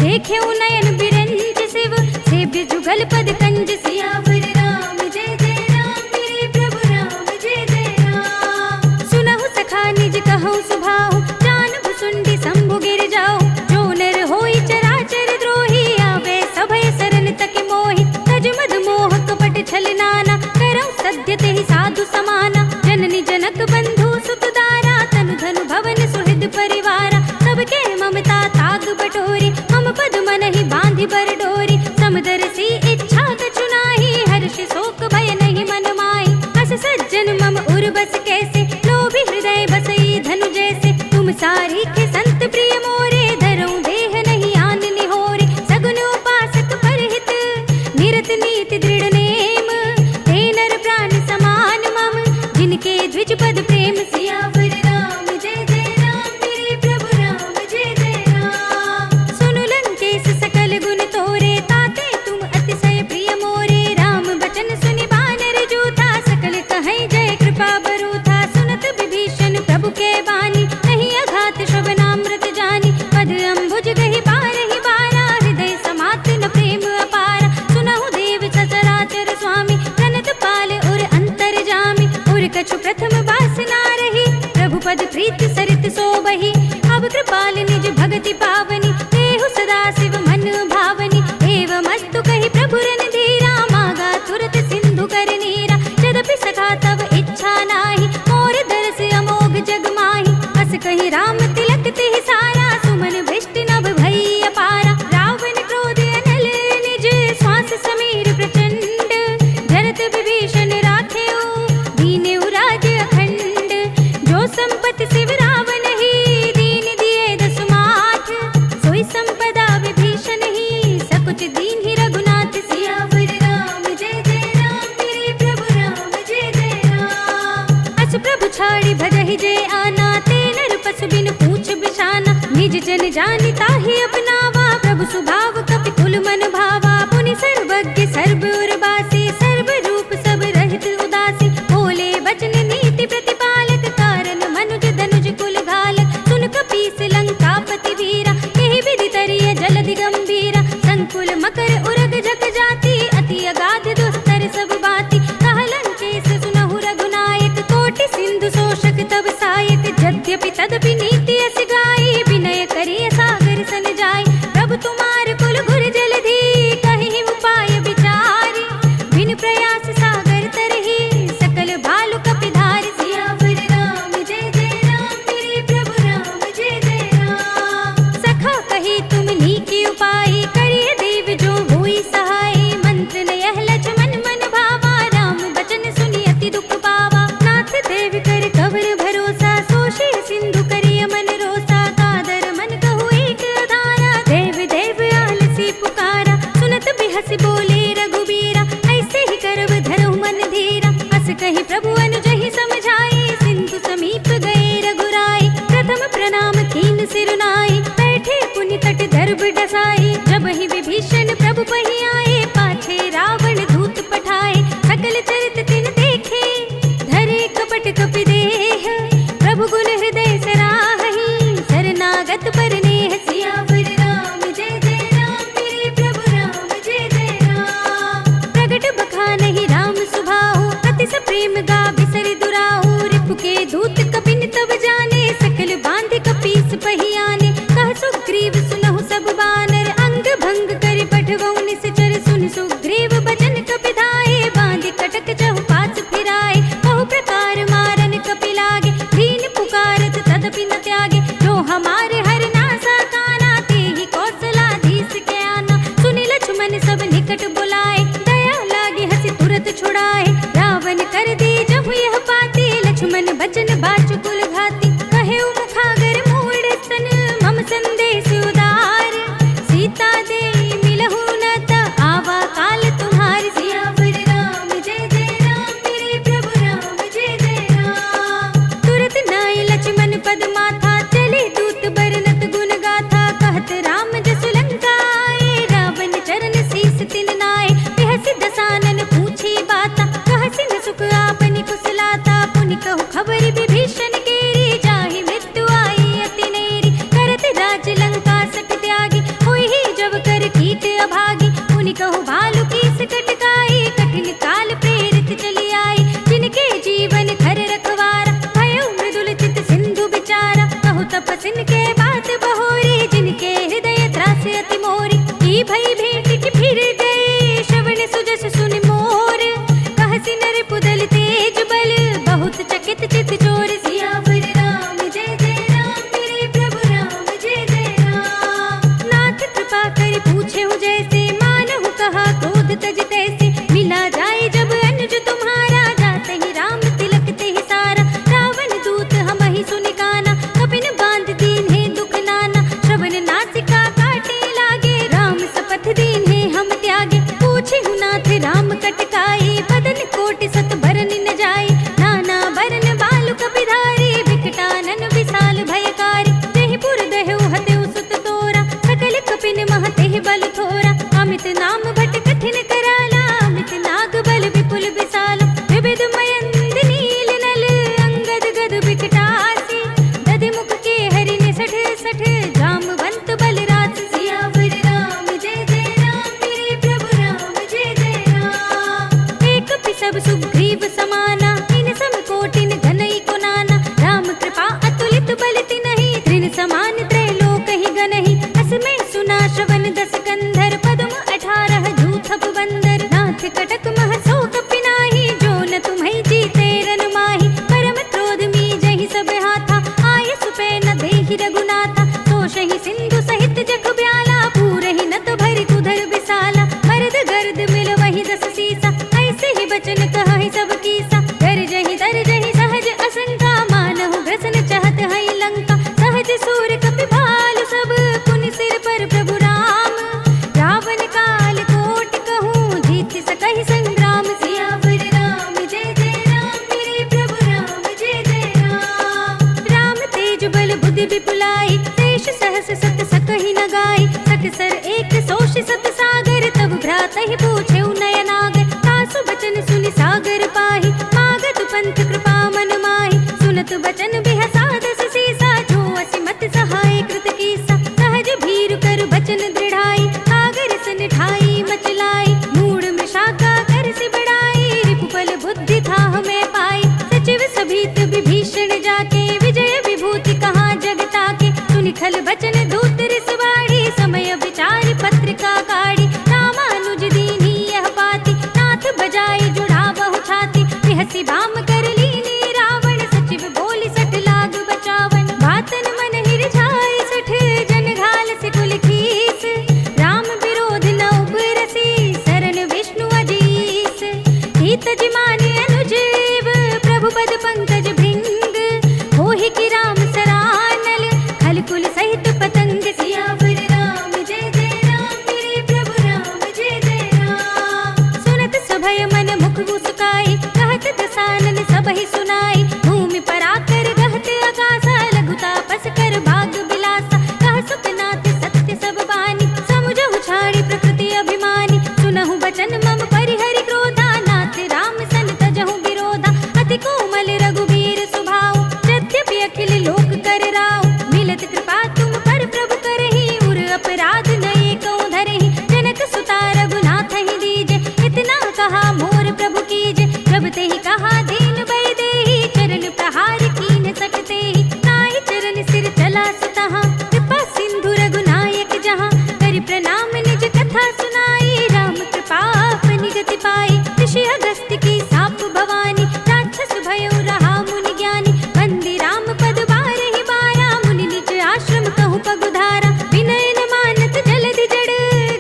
देखेउ नयन बिरंज शिव, सेव्य जुगल पद कंज। सियावर राम जय जय राम, मेरे प्रभु राम जय जय राम। सुनहु सखा निज कहूँ सुभाऊ, जान भुसुंडी शंभु गिर जाओ। जो नर होई चराचर द्रोही, आवे सभय शरण तक मोहि। तज मद मोह कपट छल नाना, करौ सद्य तेहि साधु समाना। जननी जनक बंधु सुत दारा, तनु धनु भवन सुहृद परिवारा। सबके ममता ताग बटोरी, मम पद मनहि बांधि बर डोरी। समदर्शी इच्छा कछु नाही, हर्ष शोक भय नहीं मन माही। अस सज्जन मम उर बस कैसे, लोभी हृदय बसई धनु जैसे। तुम सारी के संत प्रिय मोरे, धरऊं देह नहीं आन निहोरे। सगुन उपासक परहित, निरत नीति दृढ़ नेम। ते नर प्राण समान मम, जिनके द्विज पद प्रेम। सियावर राम जय जय राम, मेरे प्रभु राम जय जय राम। सुनु लंकेश सकल गुण तोरे, ताते तुम अतिशय प्रिय मोरे। राम बचन सुनि बानर जूथा, सकल कहीं जय कृपा बरूथा। सुनत विभीषण प्रभु के बानी, नहीं अघात श्रवणामृत जानी। पद अम्बुज गहि बारहि बारा, हृदय समात न प्रेम अपारा। सुनहु देव सचराचर स्वामी, प्रणत पाल उर अंतर जामी। उर कछु प्रथम वासना रही, प्रभु पद प्रीत सरित सोबहि। अब कृपाल निज भगति पावनी, देहु सदा शिव मन भावनी। एवं अस्तु कहि प्रभु रणधीरा, मागा तुरत सिंधु कर नीरा। यद्यपि सखा तब इच्छा नाही, मोर दरस अमोघ जग माही। अस कहि राम तिलक तिहि सारा, सुमन भ्रष्ट नभ भई अपारा। रावण क्रोध अनल निज, श्वास समीर प्रचंड। जरत विभीषण राखेउ, दीनेउ राज अखंड। जो संपत्ति शिव रावण ही, दीन दिए दसु माठ। सोई संपदा विभीषण ही, सकुच दीन ही रघुनाथ। सियावर राम जय जय राम, मेरे प्रभु राम जय जय राम। अस प्रभु छाड़ी भजहि जय आना, ते नर पशु बिन पूछ बिछाना। निज जन जानि ताहि अपनावा, प्रभु सुभाव कपि कुल मन भावा। पुनि सर्वज्ञ सर्व उर्वासी, सर्व रूप सब रहित उदासी। बोले बचन नीति प्रतिपालक, कारण मनुज धनुज कुल घालक। सुन कपीस लंकापति वीरा, केहि विधि तरिय जलधि गंभीरा। संकुल मकर उरग जग जाति, अति अगाध दुस्तर सब बाति। कह लंकेश सुनहु रघुनायक, कोटि सिंधु शोषक तब सायक। यद्यपि तदपि नीति अस गाई, विनय करिय सागर सन जाई। प्रभु तुम्हार कुल गुर जलधि, कहि उपाय विचारी। बिन प्रयास सागर तरहि, सकल भालु कपि धारि। सियावर राम जय जय राम, मेरे प्रभु राम जय जय राम। सखा कही तुम नीकी उपाय, करिय देव जो होई सहाय। मंत्र न यह लक्ष्मण मन भावा, राम बचन सुनि अति दुख पावा। नाथ देव कर कवर भरोसा, सोषे सिंधु करिय मन रोसा। कादर मन कहु एक अधारा, देव देव आलसी पुकारा। सुनत बिहसि बोले रघुबीरा, ऐसे ही करब धरहु मन धीरा। अस कहि प्रभु अनुजहि समझाई, सिंधु समीप गए रघुराई। प्रथम प्रणाम कीन सिर नाई, बैठे पुनि तट दर्भ डसाई। जब ही विभीषण प्रभु पहि आए, पाछे रावण दूत पठाए। सकल चरित तिन देखे, धरे कपट कपि देह। प्रभु गुण हृदय सराहि, शरणागत पर नेह। सियावर राम जय जय राम, मेरे प्रभु राम जय जय राम। प्रगट बखानहि राम सुभाऊ, अति सप्रेम गा बिसरि दुराऊ। रिपु के दूत कपिन तब जाने, सकल बांधि कपीस पहि आने। कह सुग्रीव सुनहु सब बानर, अंग भंग करि पठवऊ निस अमित नाम भट कठिन कराला, अमित नाग बल विपुल विशाला, विविध मयंद नील नल अंगद गद बिकटासी, दधि मुख के हरि ने सठ सठ जामवंत बलराज। सियावर राम जय जय राम, मेरे प्रभु राम जय जय राम। एक पिसब सुग्रीव समाना, इन सम कोटिन घनई को नाना, राम कृपा अतुलित बल तिनहि, तृण समान त्रैलोक ही गनहि। असमय सुना श्रवण दस कंधर, पद्म 18 जूथप बंदर, नाथ कटक महसो कपिनाहि, जो न तुम्हें जीते रन माहि। परम क्रोध मी जहि सब हाथा, आय सुपै न देहि रघुनाथा, तोषहि सिंधु सहित जख ब्याला, पूरहि नत भरि कुधर विसाला। मर्द गर्द मिल वही 10 सीसा, ऐसे ही बचन कहहि सब कीसा। गरजहि तरजहि सहज असंका, मानहु ग्रसन चहत हई लंका। सहज सूर कपि भालु सब, पुनि सिर पर प्रभु राम। रावण काल कोटि कहूँ, जीत सकहि संग्राम। सियावर राम जय जय राम, मेरे प्रभु राम जय जय राम। राम तेज बल बुद्धि विपुलाई, शेष सहस सत सकहि न गाई। सकसर एक सोष सत सागर, तब भ्रातहि पूछेउ नयनागर। तासु बचन सुनि सागर पाहि, मागत पंथ कृपा मन माहि। सुनत बचन बिहसा 10 सीसा, जो असिमत सहाय कृत कीसा। सहज भीरु कर बचन दृढ़ाई, सागर सन ठाई मचलाई। मूढ़ मृषा का कर से बढ़ाई, रिपुबल बुद्धि था हमें पाई। सचिव सभीत विभीषण जाके, विजय विभूति कहाँ जगता के। सुनि खल बचन दूत रिसवाड़ी, समय विचार पत्रिका काढ़ी। रामानुज दीनी यह पाती, नाथ बजाई जुड़ा बहु छाती। बिहसी बाम कर लीनी रावण, सचिव बोली 60 लाग बचावन। बातन मन हिरझाई 60, जन घाल से कुल खीस। राम विरोध न उबरसी, शरण विष्णु अजीस। हित जिमानि अनुजीव, प्रभु पद पंकज भृंग। होहि की राम सरानल, खल कुल सहित पतंग। सियावर राम जय जय राम, मेरे प्रभु राम जय जय राम। सुनत सभय मन मुख मुस्काई, कहत दसानन सबहि सुनाई। भूमि पराकर गहत आकाशा, लघुता पस कर भाग बिलासा। कह सुखनाथ सत्य सब बानी, समुझहु छाड़ी प्रकृति अभिमानी। सुनहु बचन मम परिहरि क्रोधा, नाथ राम सन तजहु विरोधा। अति कोमल रघुबीर सुभाऊ, यद्यपि अखिल लोक कर राऊ। मिलत कृपा तुम पर प्रभु करहि, उर अपराध नये कहूँ धरहि। जनक सुता रघुनाथ ही दीजे, इतना कहा मोर प्रभु कीजे। जब ते ही कहा दीन भय देहि, चरण प्रहार कीन सकते ही। नाहि चरण सिर चला सुतहाँ, कृपा सिंधु रघुनायक जहाँ। करि प्रणाम निज कथा सुनाई, राम कृपा अपनी गति पाई। ऋषि अगस्त्य की साप भवानी, राक्षस भयउ रहा मुनि ज्ञानी। वंदे राम पद बारहि बारा, मुनि निज आश्रम कहूँ पगुधारा। विनय न मानत जलधि जड़,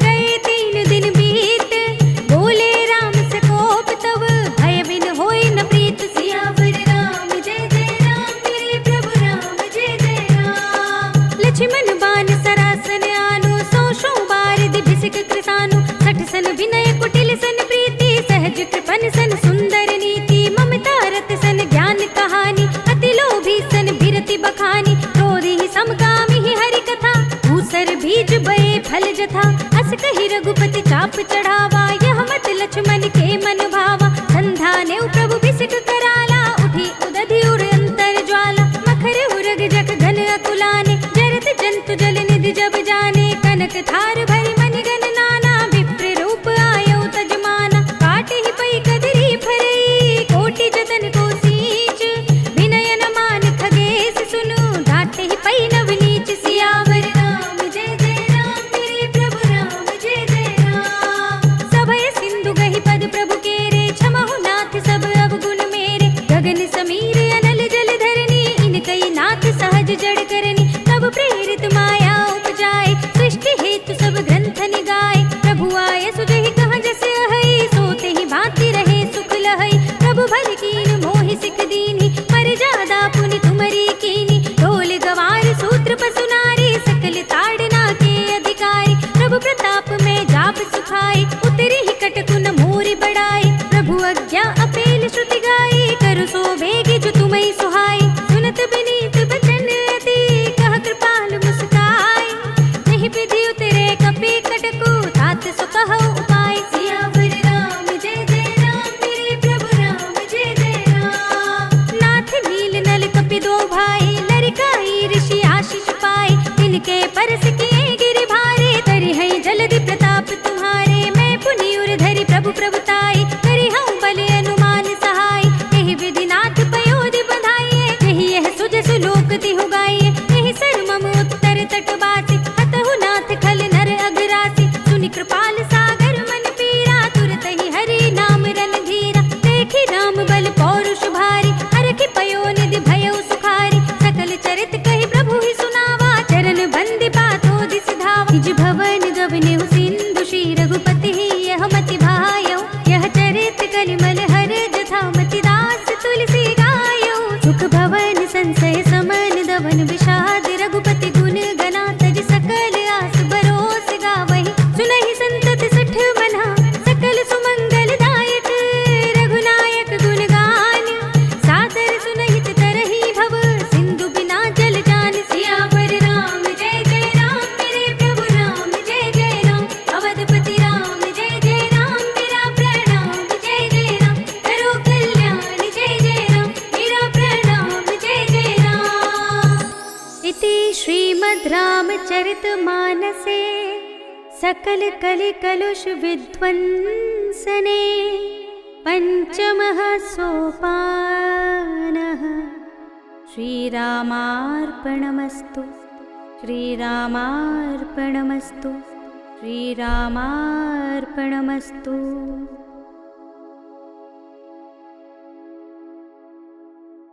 गए 3 दिन बीत। बोले राम से कोप तब, भय बिन होय न प्रीत। सियावर राम जय जय राम, मेरे प्रभु राम जय जय राम। लक्ष्मण बान सरासन आनो, 100 बार दिभिसिक कृसानु। 60 सन विनय कुटिल सन प्रीति, सहज कृपन सन सुंदर नीति। ममता रत सन ज्ञान कहानी, अति लोभी सन बिरति बखानी। क्रोधी समकामी ही हरि कथा, भूसर बीज बये फल जथा। अस कहि रघुपति चाप चढ़ावा, यह मत लक्ष्मण के मन भावा। संधाने प्रभु बिसिक कराला, उठी उदधि उड़ अंतर ज्वाला। मखर उरग जग घन अकुलाने, जरत जंतु जल निधि जब जाने। कनक थार भरि मनि गण नाना, विप्र रूप आयो तजमाना। काटे ही पई कदरी फरई, कोटि जतन को सींच। विनय न मान खगेश सुनु, डांटे ही पई नव नीच। सियावर राम जय जय राम, मेरे प्रभु राम जय जय राम। सभय सिंधु गहि पद प्रभु केरे, क्षमहु नाथ सब अवगुण मेरे। गगन समीर अनल जल धरनी, इनकई नाथ सहज जड़ करनी। तब प्रेरित माया उपजाए, सृष्टि हेतु सब ग्रंथ यस किए गिरि भारे, तरि है जलधि प्रताप तुम्हारे। मैं पुनि उर धरि प्रभु प्रभुताई, करि हूँ बल अनुमान सहाय। एहि विधिनाथ पयोधि बधाइए, एहि यह सुजसु लोक तिहु गाइए। एहि सर मम उत्तर तटवासी, हतहु नाथ खल नर अघरासी। सुनि कृपाल सागर मन पीरा, तुरत ही हरि नाम रणधीरा। देखि राम बल पौरुष भारी, हरखि पयो निधि भयउ सुखारी। सकल चरित कहि प्रभु ही सुनावा, चरण बंदि पातो दिस धावा। निज भवन गवनेहु सिंधु श्री रघुपति ही यह मति भायौ। यह चरित कलिमल हर जथा मति दास तुलसी गायौ। सुख भवन संशय समन दवन विषाद, रघुपति गुण गना तज सकल आस बरोस गावहि। सुनहि संतत सठ मना, सकल सुमंगल दायक। रघुनायक गुण गान, सादर सुनहित तरहि भव। सिंधु बिना जल जान, सियावर राम जय जय राम। मेरे प्रभु राम जय जय राम। अवधपति राम जय जय राम। मेरा प्रणाम जय जय राम। करो कल्याण जय जय राम। मेरा प्रणाम जय जय राम। इति श्रीमद् रामचरितमानसे सकल कलि कलुष विध्वंसने पंचमः सोपानः। श्रीरामार्पणमस्तु, श्रीरामार्पणमस्तु, श्रीरामार्पणमस्तु।